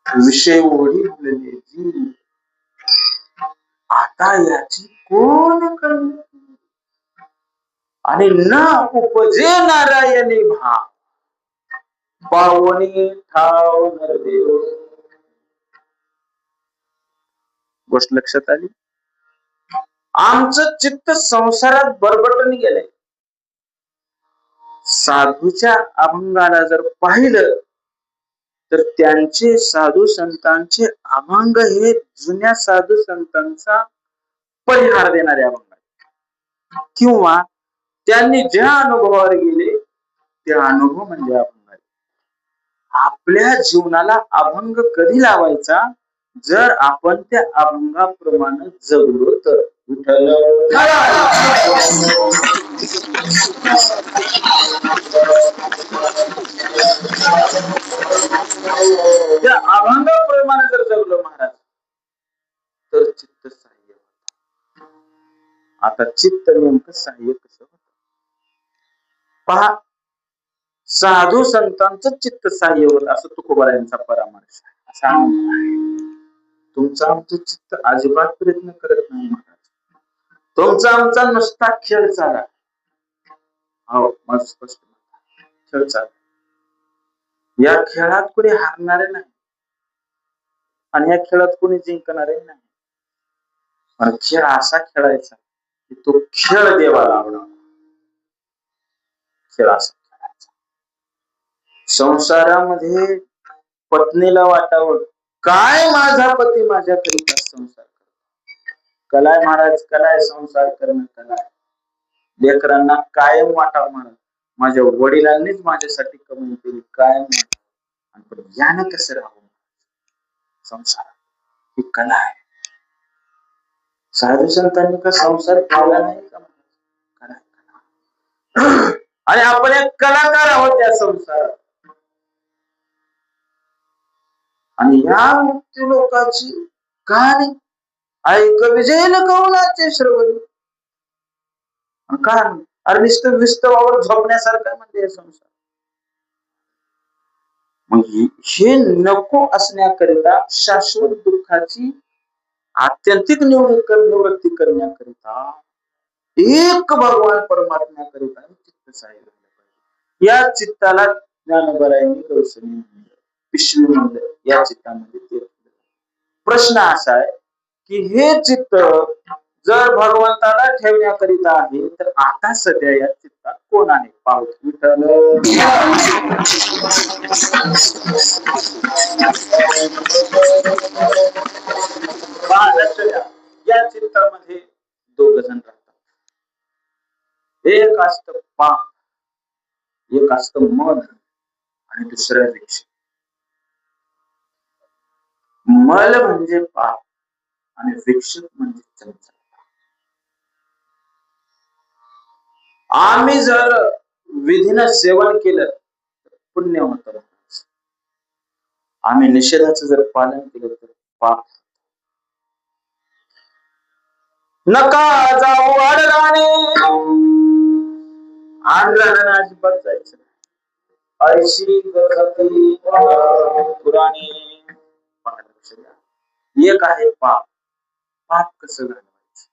विषय ओढी भुलले जीव, आता याची कोण करणे. आणि न उपजे नारायणी भाव, पावनी ठाव नरदेव. गोष्ट लक्षात आली. आमचं चित्त संसारात बरबटून गेलंय. साधूच्या अभंगाला जर पाहिलं तर त्यांचे साधू संतांचे अभंग हे जुन्या साधू संतांचा परिहार देणारे अभंग आहेत, किंवा त्यांनी ज्या अनुभवावर गेले ते अनुभव म्हणजे अभंग आहे. आपल्या जीवनाला अभंग कधी लावायचा? जर आपण त्या अभंगाप्रमाणे जगलो तर. विठ्ठल त्या अभंगाप्रमाणे जर जगलो महाराज तर चित्त सहाय्य होतं. आता चित्त नेमकं सहाय्य कसं होतं पहा. साधू संतांचं चित्त सहाय्य होत असं तुकोबारायांचा परामर्श आहे. तुमचं आमचं चित्त अजिबात प्रयत्न करत नाही महाराज. तुमचा आमचा नुसता खेळ चाला. हो माझं स्पष्ट खेळ चाला. या खेळात कोणी हारणारे नाही आणि या खेळात कोणी जिंकणारे नाही. पण खेळ असा खेळायचा की तो खेळ देवाला आवडला. खेळ असा खेळायचा. संसारामध्ये पत्नीला वाटावं काय माझा पती माझ्याकरिता संसार करतो. कलाय महाराज, कलाय संसार करणं कलाय. लेकरांना कायम वाटावं महाराज माझ्या वडिलांनीच माझ्यासाठी कमाई केली, कायम वाटावं. पण यानं कसं राहू संसार ही कला आहे. साधू संतांनी का संसार केला नाही का? आणि आपण एक कलाकार आहोत या संसारात. आणि या मुक्ती लोकांची कहाणी ऐक विजय कवनाचे श्रवण. का अरे नुसतं विस्तवावर झोपण्यासारखं म्हणजे संसार. मग हे नको असण्याकरिता शाश्वत दुःखाची आत्यंतिक निवृत्ती करण्याकरिता एक भगवान परमात्म्याकरिता चित्त सहाय्य झालं पाहिजे. या चित्ताला ज्ञानोबारायांनी कौशल्य म्हणलं, पिशवी म्हणलं. या चित्तामध्ये ते प्रश्न असा आहे की हे चित्त जर भगवंताला ठेवण्याकरिता आहे तर आता सध्या या चित्तात कोण आहे? पाहू. विठ्ठल या चित्तामध्ये दोघ जण राहतात. एक असत पाप, एक असत मन आणि दुसऱ्या विक्षेप. मल म्हणजे पाप आणि विक्षेप म्हणजे चंचल. आम्ही जर विधीनं सेवन केलं तर पुण्य होतं. आम्ही निषेधाचं जर पालन केलं तर पाप. नका जाऊ आडराणे, आडराणे अजिबात जायचं. ऐशी पुराणे. एक आहे पाप. पाप कसं घालवायचं?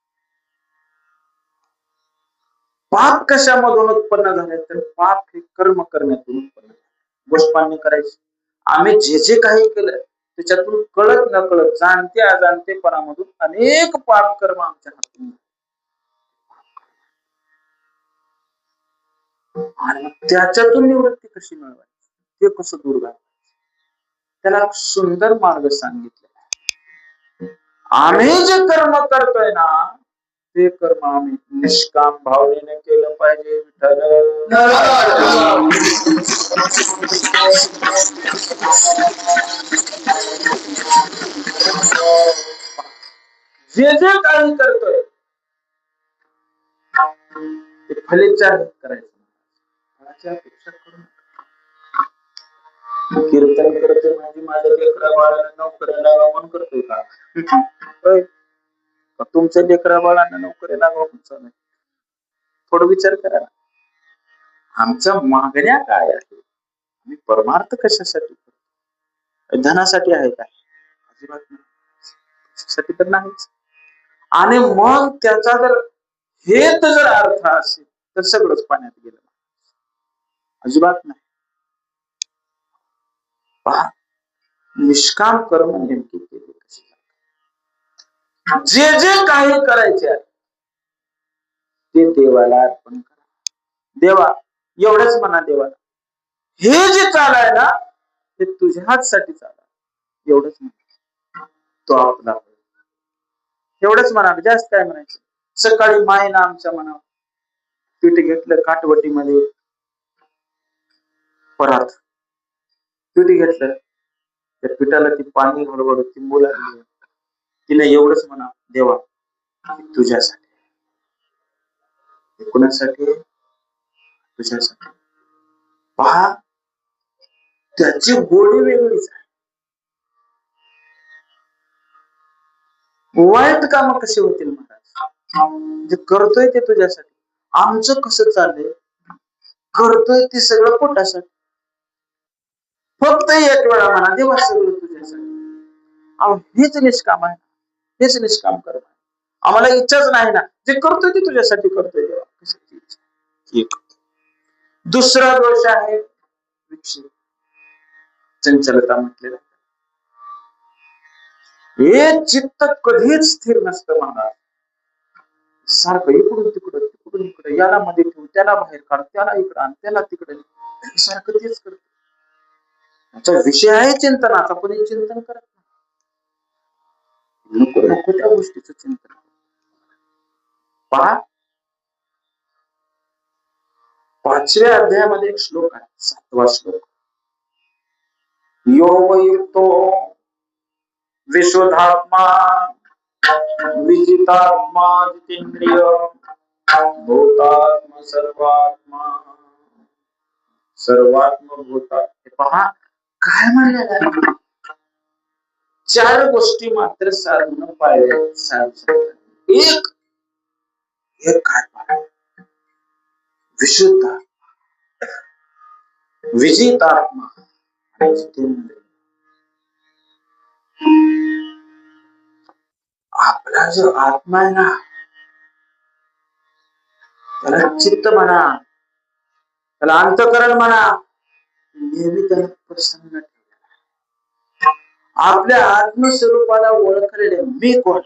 पाप कशामधून उत्पन्न झाले तर पाप हे कर्म करण्यातून उत्पन्न झाले. गोष्टपान्य करायची. आम्ही जे जे काही केलं त्याच्यातून कळत न कळत, जाणते अजाणतेपणामधून अनेक पाप कर्म आमच्या हातून. आणि त्याच्यातून निवृत्ती कशी मिळवायची, ते कसं दूर घालवायचं? त्याला सुंदर मार्ग सांगितला. आम्ही जे कर्म करतोय ना ते कर्म आम्ही निष्काम भावनेने केलं पाहिजे. जे जे काही करतोय ते फलित करायचं. अपेक्षा करून कीर्तन करतोय म्हणजे माझ्या लेकरा बाळाला नोकरी लावा म्हणून करतोय का? तुमच्या लेकरा बाळांना नोकरी लावा म्हणून थोडं विचार करा. आमच्या मागण्या काय आहे? आम्ही परमार्थ कशासाठी करतो? धनासाठी आहे काय? अजिबात नाही, तर नाहीच. आणि मग त्याचा जर हेत जर अर्थ असेल तर सगळंच पाण्यात गेलं. अजिबात नाही. पहा, निष्काम कर्म नेमके केले कसे? जे जे काही करायचे आहे ते देवाला अर्पण करा. देवा एवढंच म्हणा, देवाला हे जे चालाय ना ते तुझ्याच साठी चालाय, एवढंच म्हणा. तो आपला एवढंच म्हणा, जास्त काय म्हणायचं. सकाळी मायना आमच्या मनात पीठ घेतलं काटवटीमध्ये, परात पीठ घेतलं, त्या पिठाला ती पाणी हळूहळू तिंबू लागली. तिने एवढंच म्हणा, देवा तुझ्यासाठी. कुणासाठी? तुझ्यासाठी. पहा, त्याची गोडी वेगळीच आहे. वाईट काम कसे होतील महाराज? जे करतोय ते तुझ्यासाठी. आमचं कसं चाललंय? करतोय ते सगळं पोटासाठी. फक्त एक वेळा म्हणा, देवा सगळं तुझ्यासाठी. हेच निष्काम आहे, हेच निष्काम कर्म आहे. आम्हाला इच्छाच नाही ना, जे करतोय ते तुझ्यासाठी करतोय देवा. कशाची इच्छा? एक. दुसरा दोष आहे विक्षेप, चंचलता म्हटलेला. हे चित्त कधीच स्थिर नसतं महाराज. सारखं इकडून तिकडं तिकडून इकडं, याला मध्ये ठेवून त्याला बाहेर काढ, त्याला इकडं आण, त्याला तिकडे, सारखं तेच करत. त्याचा विषय आहे चिंतनाचा, पण हे चिंतन करत नाही. नको नको त्या गोष्टीचं चिंतन. पहा, 5व्या अध्यायामध्ये एक श्लोक आहे, 7वा श्लोक. योगयुक्तो विशुद्धात्मा विजितात्मा जितेंद्रिय भूतात्मा सर्वात्मा सर्वात्म भूता. पहा काय म्हणलेलं आहे. 4 गोष्टी मात्र साधून पाहिजे. एक काय? विशुद्ध, विजितात्मा, जितेंद्रिय. आपला जो आत्मा आहे ना, त्याला चित्त म्हणा, त्याला अंतःकरण म्हणा, नेहमी त्याला प्रसन्न ठेवलेला. आपल्या आत्मस्वरूपाला ओळखलेले मी कोण,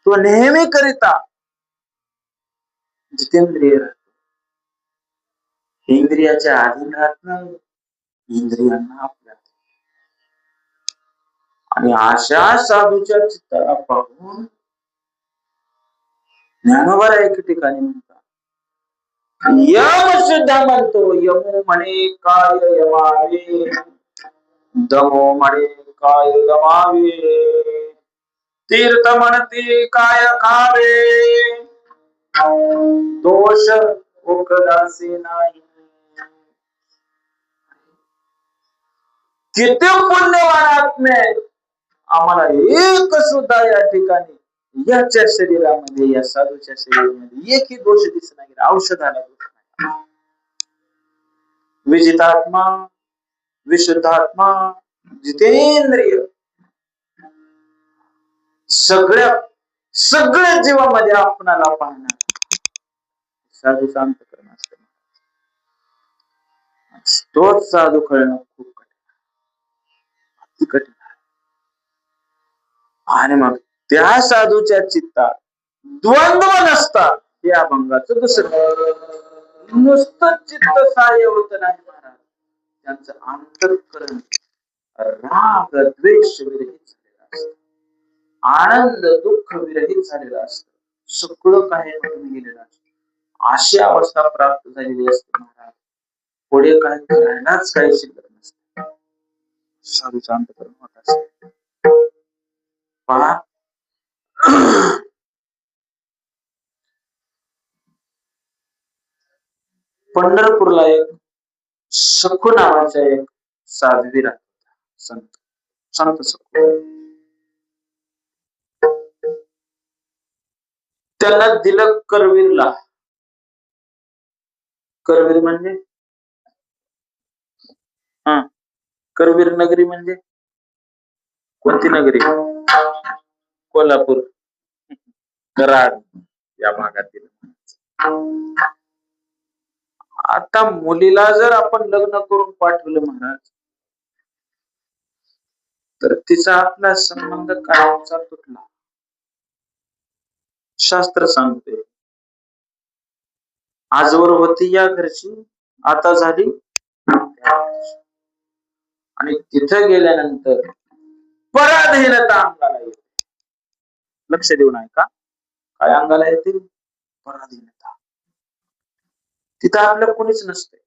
तो नेहमी करिता जितेंद्रिय राहतो. इंद्रियाच्या अधीन राहत नाही, इंद्रियांना आपल्या. आणि अशा साधूच्या चित्ताला पाहून ज्ञानोबा एक ठिकाणी म्हणतात, यम सुद्धा म्हणतो, यमो म्हणे काय यमावे, दमो म्हणे काय गमावे, तीर्थ म्हणते काय खावे, दोष उकदासे नाही. किती पुण्यवान आत्मे, आम्हाला एक सुद्धा या ठिकाणी याच्या शरीरामध्ये, या साधूच्या शरीरामध्ये एकही दोष दिसत नाही, औषधाला दोष नाही. विजितात्मा, विशुद्धात्मा, जितेंद्रिय, सगळ्या जीवामध्ये आपणाला पाहणार साधूचा अंतःकरण असतं. तोच साधू कळणं खूप कठीण आहे. आणि मग त्या साधूच्या चित्तात द्वंद्व नसतात, या अभंगाचं दुसरं. नुसतं चित्त सहाय्य होत नाही महाराज, त्यांचं अंतःकरण राग द्वेष विरहित झालेलं असतं, आनंद दुःख विरहित झालेलं असतं, सगळं काही म्हणून गेलेलं असतं. अशी अवस्था प्राप्त झालेली असते महाराज. पुढे काही करायलाच काही शिल्लक नसते. साधूचं अंतःकरण होत असते. पहा, पंढरपूरला एक सखू नावाचा एक साध्वी राहत, संत संत सखू. त्याला दिलं करवीरला. करवीर म्हणजे हा, करवीर नगरी म्हणजे कोणती नगरी? कोल्हापूर, कराड या भागातील. आता मुलीला जर आपण लग्न करून पाठवलं महाराज, तर तिचा आपला संबंध कायमचा तुटला. शास्त्र सांगते, आजवर होती या घरची, आता झाली. आणि तिथं गेल्यानंतर पराधीनता अंगाला येते. लक्ष देऊन ऐका, काय अंगाला येते? पराधीनता. तिथं आपलं कोणीच नसते,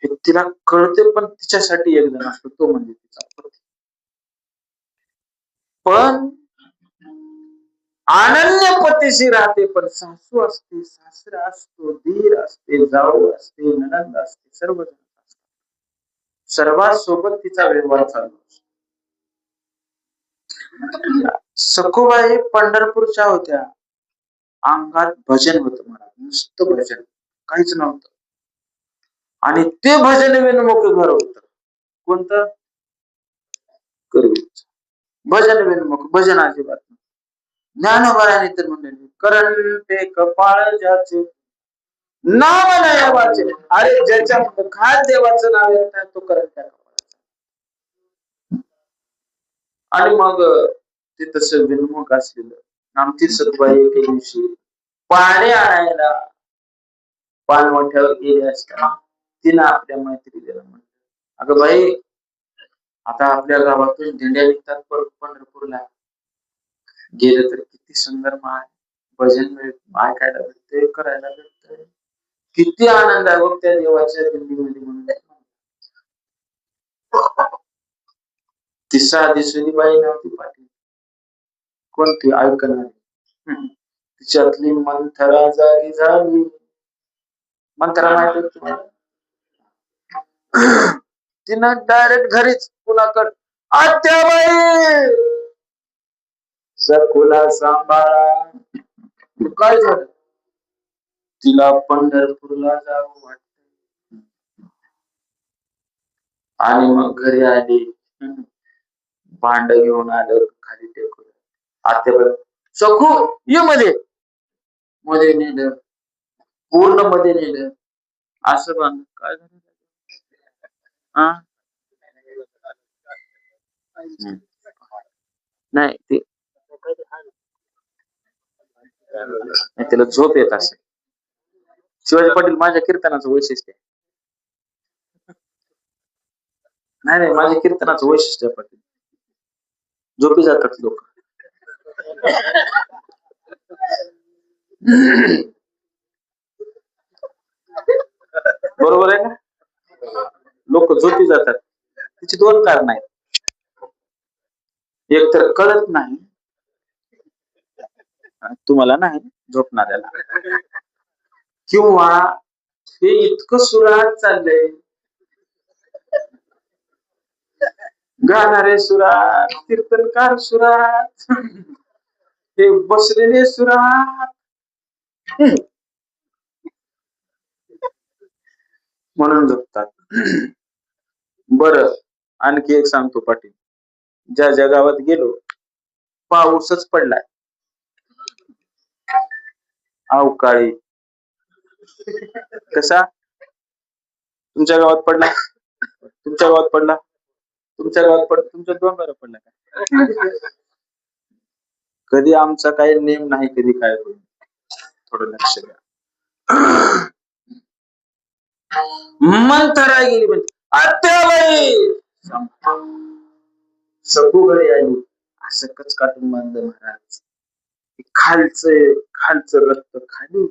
हे तिला कळते, पण तिच्यासाठी एक जण असतो, तो म्हणजे तिचा पती. पण अनन्य पतीशी राहते, पण सासू असते, सासरा असतो, दीर असते, जाऊ असते, नणंद असते, सर्व असते. सर्वांसोबत तिचा व्यवहार चालू असतो. सखूबाई पंढरपूरच्या होत्या. अंगात भजन होत मला, नुसतं भजन, काहीच नव्हतं. आणि ते भजन विनमुख घर होत. कोणतं? करवीर. भजन विनमुख, भजन अजिबात. ज्ञानोबाराने तर म्हणले, करंटे कपाळ ज्याचे नाम नाही वाचे. अरे ज्याच्या मुखात देवाचं नाव येत नाही, तो करंट्या कपाळाचा. आणि मग ते तसं विनमुख असलेलं आमची सखूबाई एके दिवशी पाणी आणायला पाणवठ्यावर गेले असताना तिनं आपल्या मैत्रिणीला म्हणलं, अगं बाई, आता आपल्या गावातून दिंड्या निघतात परत पंढरपूरला, गेलं तर किती सुंदर माय भजन ऐकायला भेटतंय, करायला भेटतंय, किती आनंद आहे बघ त्या देवाच्या दिंडीमध्ये म्हणून. ती साधी सुधी बाई नव्हती पाटील, कोणती ऐकणारी. तिच्यातली मंथरा जागी झाली. मंथरा माहिती आहे तुम्हाला? तिनं डायरेक्ट घरीच कुणाकडे, आत्याबाई सखूला सांभाळा. काय झालं? तिला पंढरपूरला जावं वाटत. आणि मग घरी आली, भांड घेऊन आलं, खाली टेकून, आत्याबाई सखू ये मध्ये, मध्ये नेलं, पूर्ण मध्ये नेलं. असं बांध, काय झालं? हा, नाही ते त्याला झोप येत असेल. शिवाजी पाटील माझ्या कीर्तनाचं वैशिष्ट्य आहे. नाही नाही, माझ्या कीर्तनाचं वैशिष्ट्य पाटील, झोपी जातात लोक. बरोबर आहे ना? लोक झोपी जातात. तिची दोन कारण आहेत. एक तर कळत नाही तुम्हाला, नाही झोपणाऱ्याला, किंवा हे इतकं सुरात चाललंय, गाणारे सुरात, कीर्तनकार सुरात, हे बसलेले सुरात, म्हणून झोपतात. बरं, आणखी एक सांगतो पाटील, ज्या जगावात गेलो, पाऊसच पडलाय अवकाळी. कसा? तुमच्या गावात पडला, तुमच्या गावात पडला, तुमच्या गावात पडला, तुमच्या डोंगरावर पडला का? कधी आमचा काही नेम नाही, कधी काय होईल, थोडं लक्ष द्या. मंथरा गेली म्हणजे आत्याबाई सगुकडे आली. असं कचकाटून बांधलं महाराज. खालचं रक्त खाली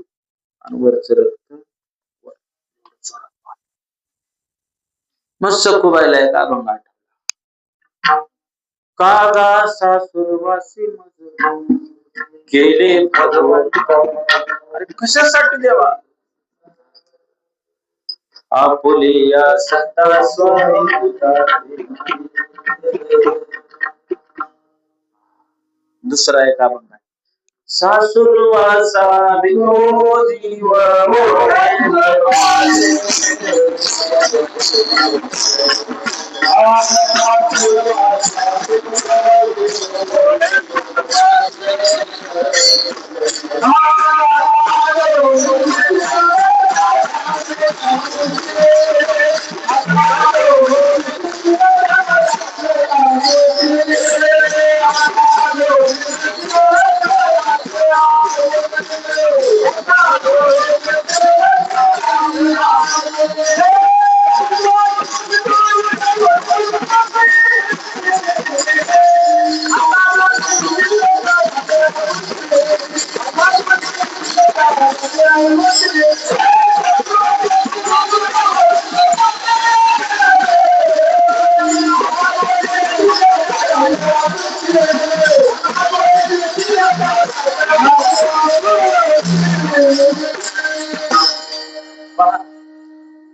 आणि वरचं रक्त वर. मग सखूबाईला एक अभंग आठवला. कागा सासुरवासी मज गेले भगवंत. अरे कशासाठी देवा? आपुलिया सत्ता स्वामी. दुसरा एक अभंग आहे. सासुरवासा बिनो जीव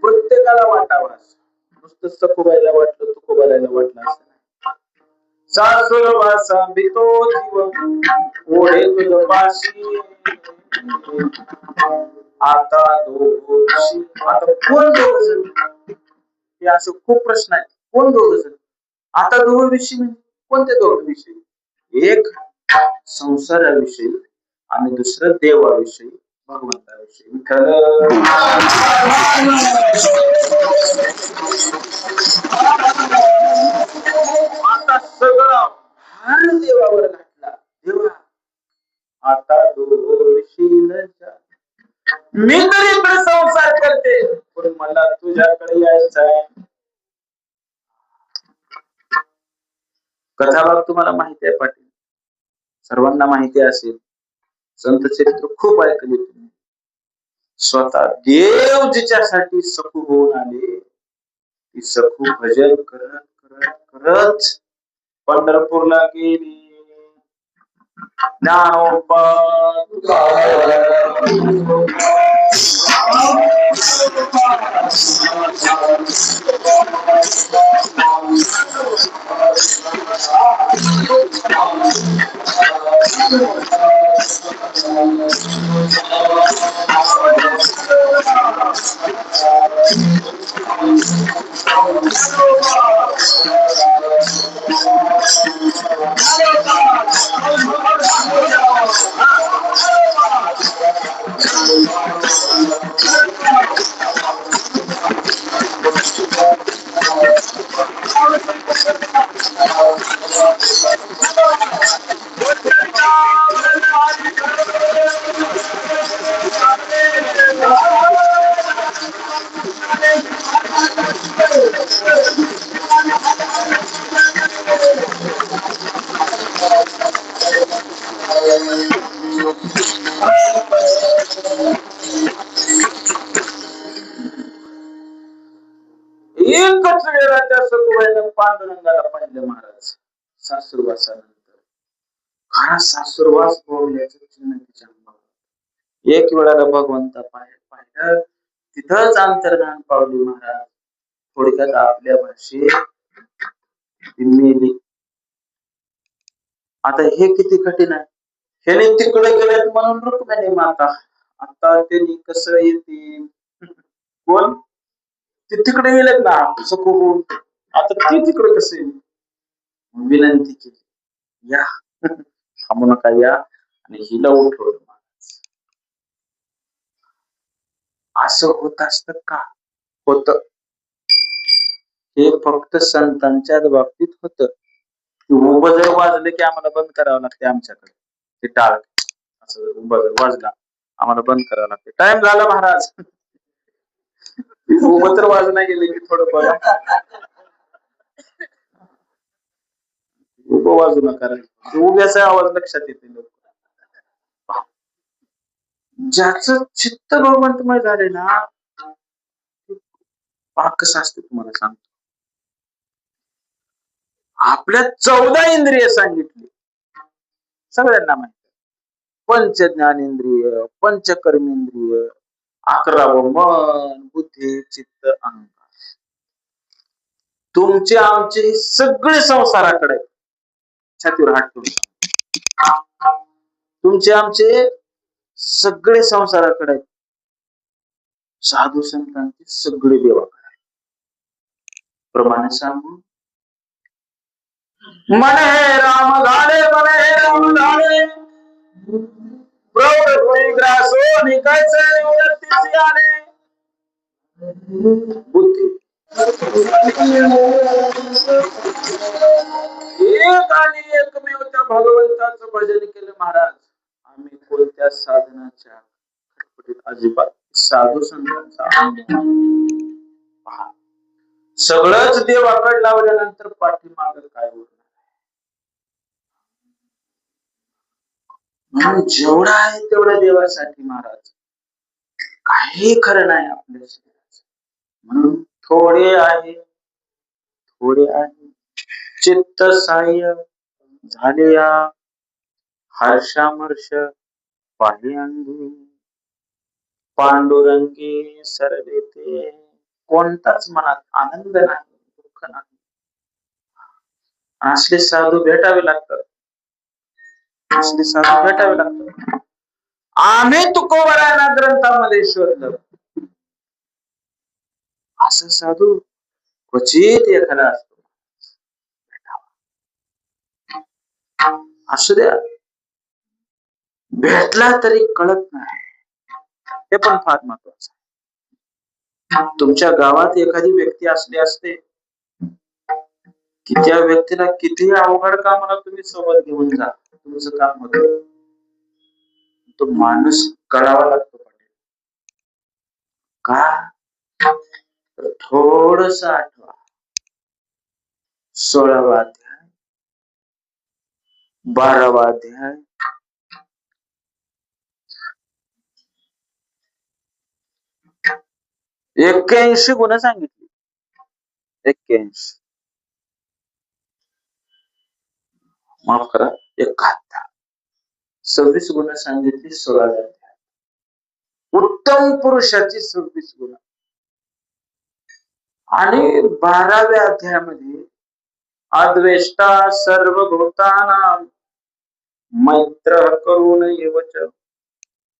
प्रत्येकाला वाटावा. नुसतं सखूबाईला वाटलं तुकोबाला वाटलं असं. सासुरवासा बितो जीव ओढे तुझ पाशी. आता दोषी. आता कोण दोघ जण? हे असं खूप प्रश्न आहे. कोण दोघ जण? आता दोघ विषयी म्हणजे कोणते दोघ विषयी? एक संसाराविषयी आणि दुसरं देवाविषयी, भगवंताविषयी. विठ्ठल आता सगळा भार देवावर घातला. देवा आता दोषी मी तरी इकडे संसार करते, पण मला तुझ्याकडे यायचं आहे. कथाभाग तुम्हाला माहिती आहे पाटील, सर्वांना माहिती असेल. संत चरित्र खूप ऐकले तुम्ही. स्वतः देव जिच्यासाठी सखू होऊन आले, ती सखू भजन करत करत करत पंढरपूरला गेली. ज्ञानोबा एकच वेळा त्या सखूबाईनं पांडुरंगाला पाहिलं महाराज. सासुरवासानंतर खरा सासुरवास बोलण्याचं चिन्ह तिच्या अंगावर. एक वेळाला भगवंता पाहिलं, तिथंच अंतर्धान पावली महाराज. थोडक्यात आपल्या भाषेत मेली. आता हे किती कठीण आहे. ह्याने तिकडे गेलेत म्हणून रुक्मिणी माता. आता त्यांनी कसं येतील? कोण? ते तिकडे गेलेत ना सखू. आता ते तिकडे कसे? विनंती केली, या थांबू नका, या. आणि हिला उठवलं. असं होत असत का? होत. हे फक्त संतांच्या बाबतीत होत. उभं जर वाजलं की आम्हाला बंद करावं लागते आमच्याकडे. ते टाळ असं उभं जर वाजला आम्हाला बंद करावं लागते. टाइम झाला महाराज. उभं तर वाजना गेले की थोडं बघा, उभं वाजू नका, उभ्याचा आवाज लक्षात येते लोक. ज्याचं चित्त भगवंतमय झाले ना, पाक कसं असते तुम्हाला सांगतो. आपल्या 14 इंद्रिय सांगितली सगळ्यांना माहिती. पंच ज्ञानेंद्रिय, पंचकर्मेंद्रिय, 11 मन, बुद्धी, चित्त, अहंकार. तुमचे आमचे सगळे संसाराकडे छातीवर हात ठेवून, तुमचे आमचे सगळे संसाराकडे, साधू संतांचे सगळे देवाकडे. प्रमाणे सांगू, मन हे राम झाले, मन हे राम झाले, प्रौढ कोणी ग्रासो निकायचे वरतीच आले. बुद्धी एक आणि एकमेव त्या भगवंताचं भजन केलं महाराज. आम्ही कोणत्या साधनाच्या अजिबात साधू संतांचा सगळंच देवाकडे लावल्यानंतर पाठीमाग काय होणार. म्हणून जेवढा आहे तेवढ्या देवासाठी महाराज, काही खरं नाही आपल्या शरीराचं. म्हणून थोडे आहे, थोडे आहे, चित्त सहाय्य झाले या हर्षामर्ष पाहि अंगी, पांडुरंगी सरले ते. कोणताच मनात आनंद नाही, दुःख नाही. असले साधू भेटावे लागतात, असले साधू भेटावे लागतात. आम्ही तुकोबरायांना ग्रंथामध्ये शोधलं, असं साधू क्वचित एखादा असतो. असू द्या, भेटला तरी कळत नाही, हे पण फार महत्वाचं. तुमच्या गावात एखादी व्यक्ती असली असते की त्या व्यक्तीला किती अवघड कामाला तुम्ही सोबत घेऊन जा, तुमचं काम होत, तो माणूस करावा लागतो. का? थोडस आठवा, 16वा अध्याय, 12वा अध्याय, 81 गुण सांगितली. 81, माफ करा, 71, 26 गुण सांगितली 16व्या अध्यायात. उत्तम पुरुषाची 26 गुण. आणि 12व्या अध्यायामध्ये अद्वेष्टा सर्वभूतानां मैत्र करुण एवच,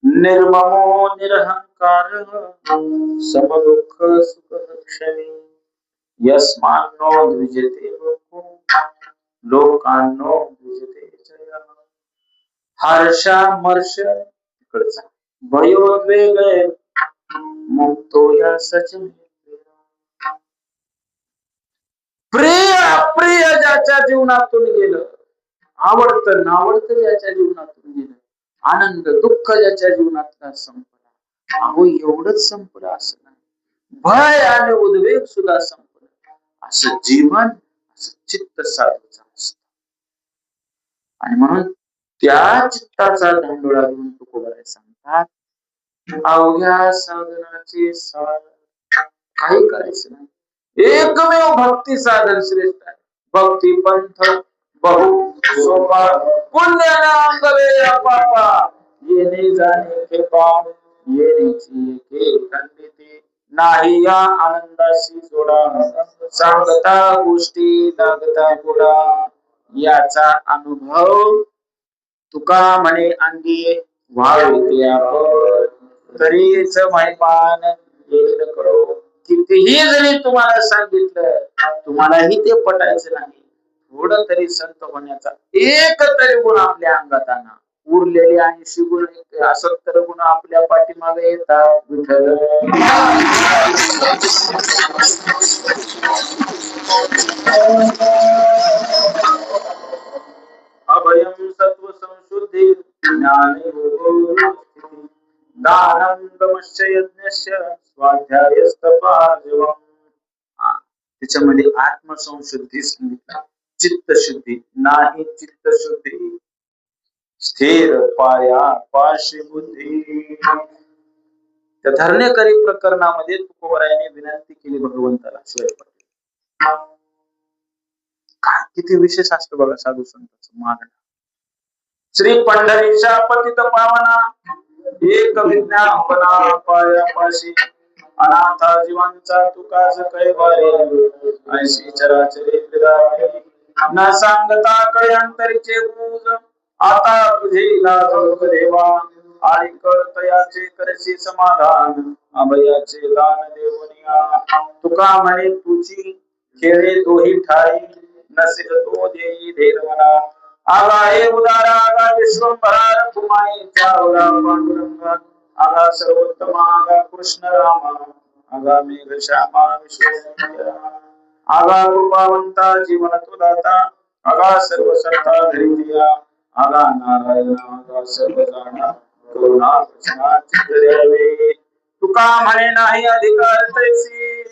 निर्ममो निरहंकार समदुःख सुखक्षमी, यस्मान्नो द्विजते लोकांनो द्विजते जय. हर्षामर्ष इकडचा, भयोद्वेग मुक्तो या सचिन. प्रिय अप्रिय ज्याच्या जीवनातून गेलं, आवडतं नावडतं ज्याच्या जीवनातून गेलं, आनंद दुःख ज्याच्या जीवनातला संपला, अहो एवढंच संपलं असं नाही, भय आणि उद्वेग सुद्धा संपलं. असं जीवन, असं चित्त साधूचं असतं. आणि म्हणून त्या चित्ताचा धांडोळा घेऊन तुकोबाराय सांगतात, अवघ्या साधनाचे सार काही करायचं नाही, एकमेव भक्ती साधन श्रेष्ठ आहे. भक्ती पंथ बहु सोपा, पुण्याने अंगवे अपापा, येणे जाणे खेपा, येणेची एके खंडिते, नाही या आनंदाशी जोडा, सांगता गोष्टी लागता गोडा. याचा अनुभव तुका म्हणे अंगी, व्हावे आपण तरीच मैपान येईल करो. कितीही जरी तुम्हाला सांगितलं, तुम्हालाही ते पटायचं नाही. थोडं तरी संत होण्याचा एक तरी गुण आपल्या अंगात आणा, उरलेले 80 गुण 70 गुण आपल्या पाठीमागे येतात. विठ्ठल अभयम सत्व संशुद्धी ज्ञाने दानं ब्रह्मश्च यज्ञस्य स्वाध्यायस्तपार्जवम्. त्याच्यामध्ये आत्मसंशुद्धी सांगितलं, चित्तशुद्धी नाही, चित्तशुद्धी स्थिर पाया पाशी बुद्धी. त्या धरणेकरी प्रकरणामध्ये तुकोबरायाने विनंती केली भगवंताला स्वयंपाक. काय किती विशेष असतं बघा साधू संतांचं मागणं. श्री पंढरीच्या पतित पावना एक विज्ञापना पायापाशी अनाथा जीवांचा तुकाच कैवारी ऐशी चराचरे फिरावे न सांगता कळे अंतरीचे गुज आता तुझे लाज देवा आणि कळतयाचे करशी समाधान अभयाचे दान देवनिया तुका म्हणे तुझी खेळे दोही ठाई नसेल तो देई धैर्यमना आगा हे उदारा आगा विश्वंभरा कुमाई चावला पांडुरंगा आगा सर्वोत्तम आगा कृष्ण रामा आगा मेघ श्यामा विश्वेश्वरा आगा कृपावंता जीवन तुदाता आगा सर्व सत्ता धरित्या आगा नारायण आगा सर्व जाणा करुणा कृष्णा चित्त द्यावे तुका म्हणे नाही अधिकार तैसी.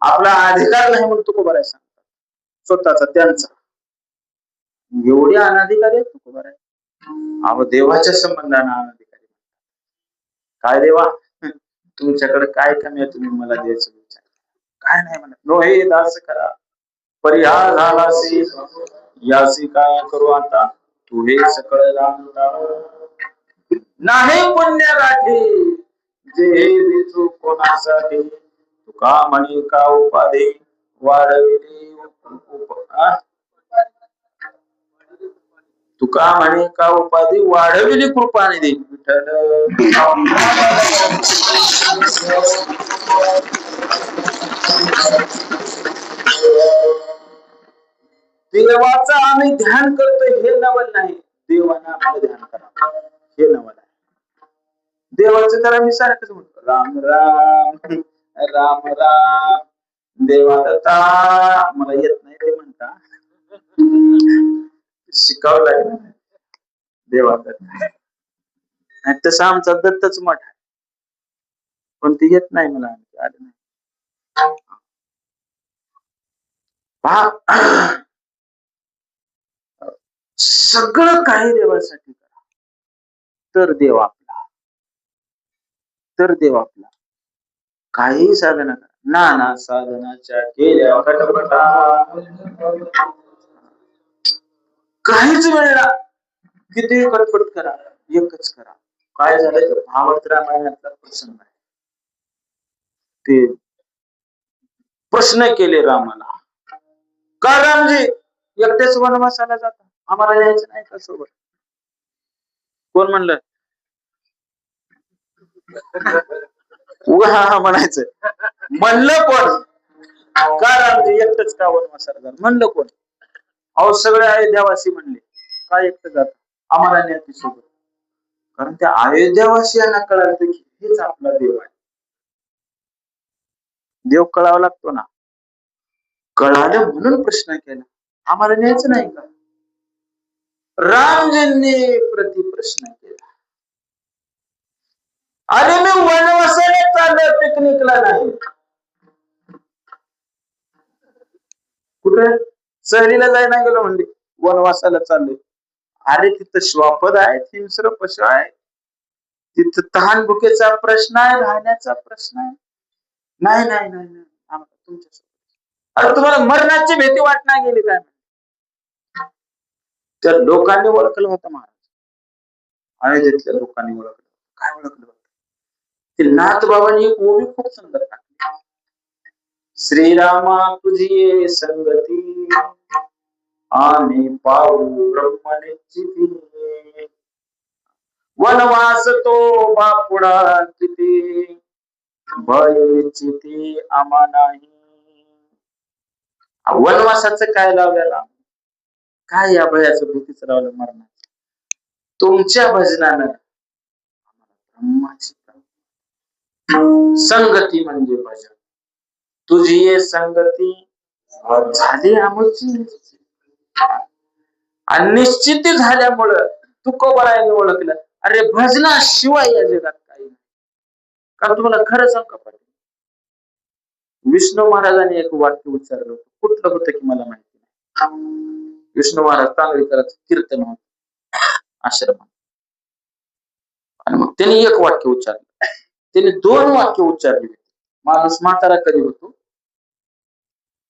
आपला अधिकार नाही म्हणून तुकोबाराय सांगतात स्वतःचा त्यांचा. एवढे अनाधिकारी आहेत तुकोबाराय. अहो देवाच्या संबंधाने अनाधिकारी. काय देवा तुमच्याकडे काय कमी आहे तुम्ही मला द्यायचं विचार काय नाही म्हणत. नो हे दास करा परिहार झालासी यासी काय करू आता तू हे सकळ जाणता नाही पुण्य गाठी जे विचू कोणासाठी तुका म्हणे का उपाधी वाढविली तुका म्हणे का उपाधी वाढविली कृपानिधी विठ्ठल. देवाचं आम्ही ध्यान करतोय हे नवल नाही, देवानं आपलं ध्यान करा हे नवल आहे. देवाचं तर आम्ही सारखंच म्हणतो राम राम राम राम देवा दत्ता. मला येत नाही ते म्हणता शिकावं लागेल देवा दत्ता. तसं आमचा दत्तच मठ आहे पण ते येत नाही मला आलं नाही. सगळं काही देवासाठी करा तर देव आपला, तर देव आपला. काही साधना करा नाना साधनाच्या केल्या कटपटा काहीच वेळेला किती कटपट करा एकच करा. काय झालं तर भागवत रामायणातला प्रसंग आहे. ते प्रश्न केले रामाला का रामजी एकटेच वनवासाला जाता आम्हाला यायचं नाही का सोबत. कोण म्हणलं उगा म्हणायचं म्हणलं कोण का रामजी एकटच का वनवासाला जात म्हणलं कोण. अहो सगळे अयोध्यावासी म्हणले का एकटं जात आम्हाला न्यायची सोबत. कारण त्या अयोध्यावासियांना कळालं की हेच आपला देव आहे. देव कळावा लागतो ना. कळालं म्हणून प्रश्न केला आम्हाला न्यायचं नाही का. रामजींनी प्रति प्रश्न केला अरे मी वनवासाला चाललोय पिकनिकला नाही. कुठे सहलीला जायला गेलो म्हणले वनवासाला चाललोय. अरे तिथं श्वापद आहे हिंस्र पशु आहे तिथं तहान भुकेचा प्रश्न आहे राहण्याचा प्रश्न आहे. नाही नाही नाही नाही आम्हाला तुमच्यासोबत. अरे तुम्हाला मरणाची भीती वाटणार गेली काय. त्या लोकांनी ओळखलं होतं महाराज अयोध्येतल्या लोकांनी ओळखलं. काय ओळखलं होतं ते नाथ बाबांनी एक ओवी खूप सुंदर टाकली. श्रीरामा तुझी संगती आम्ही पाहू ब्रह्मनिश्चिती वनवास तो बापुडा किती भय निश्चिती आम्हा नाही. वनवासाचं काय लावलेला काय या भयाचं भीतीच लावलं मरणाचं. तुमच्या भजनानं ब्रह्माची संगती म्हणजे भजन. तुझी ये संगती झाली आमची आणि निश्चिती झाल्यामुळं तुकोबारायांनी ओळखलं अरे भजनाशिवाय या जगात काही नाही. कारण तुम्हाला खरं सांग का पाटील, विष्णू महाराजांनी एक वाक्य उच्चारलं होतं, कुठलं होतं की मला माहिती नाही. विष्णू महाराज तांगडीकरांचं कीर्तन होत आश्रमात, आणि मग त्यांनी एक वाक्य उच्चारलं, त्यांनी दोन वाक्य उच्चारली. माणूस म्हातारा कधी होतो,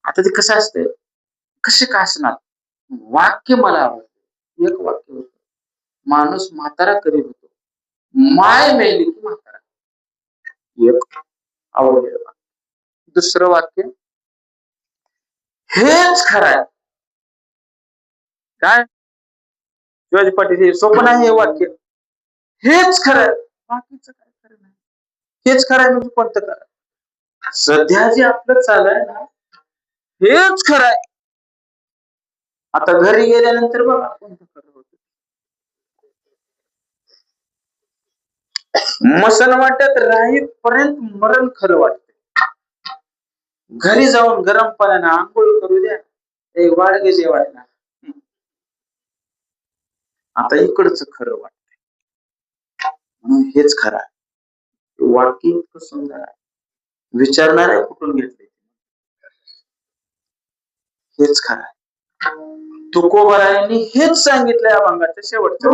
आता ते कसं असतंय, कसे काय असणार, वाक्य मला आवडतं. एक वाक्य होतं, माणूस म्हातारा कधी होतो, माय मेली की म्हातारा. एक आवडलेलं. दुसरं वाक्य, हेच खरं आहे. काय शिवाजी पाटील, हे सोपं नाही हे वाक्य. हेच खरं आहे, बाकीचं काय खरं नाही. हेच खरं आहे म्हणजे कोणतं खरं? सध्या जे आपलं चालू ना, हेच खरं आहे. आता घरी गेल्यानंतर बघा कोणतं खरं होतं. मसन वाटत राहीपर्यंत मरण खरं वाटत. घरी जाऊन गरम पाण्याने आंघोळ करू द्या, ते वाडगे जेवायला. आता इकडचं खरं वाटत, हेच खरं आहे. वाक्य इतकं सुंदर आहे, विचारणाऱ्या कुठून घेतले, हेच खरं आहे. तुकोबारायांनी हेच सांगितलंय अभंगाच्या शेवटच्या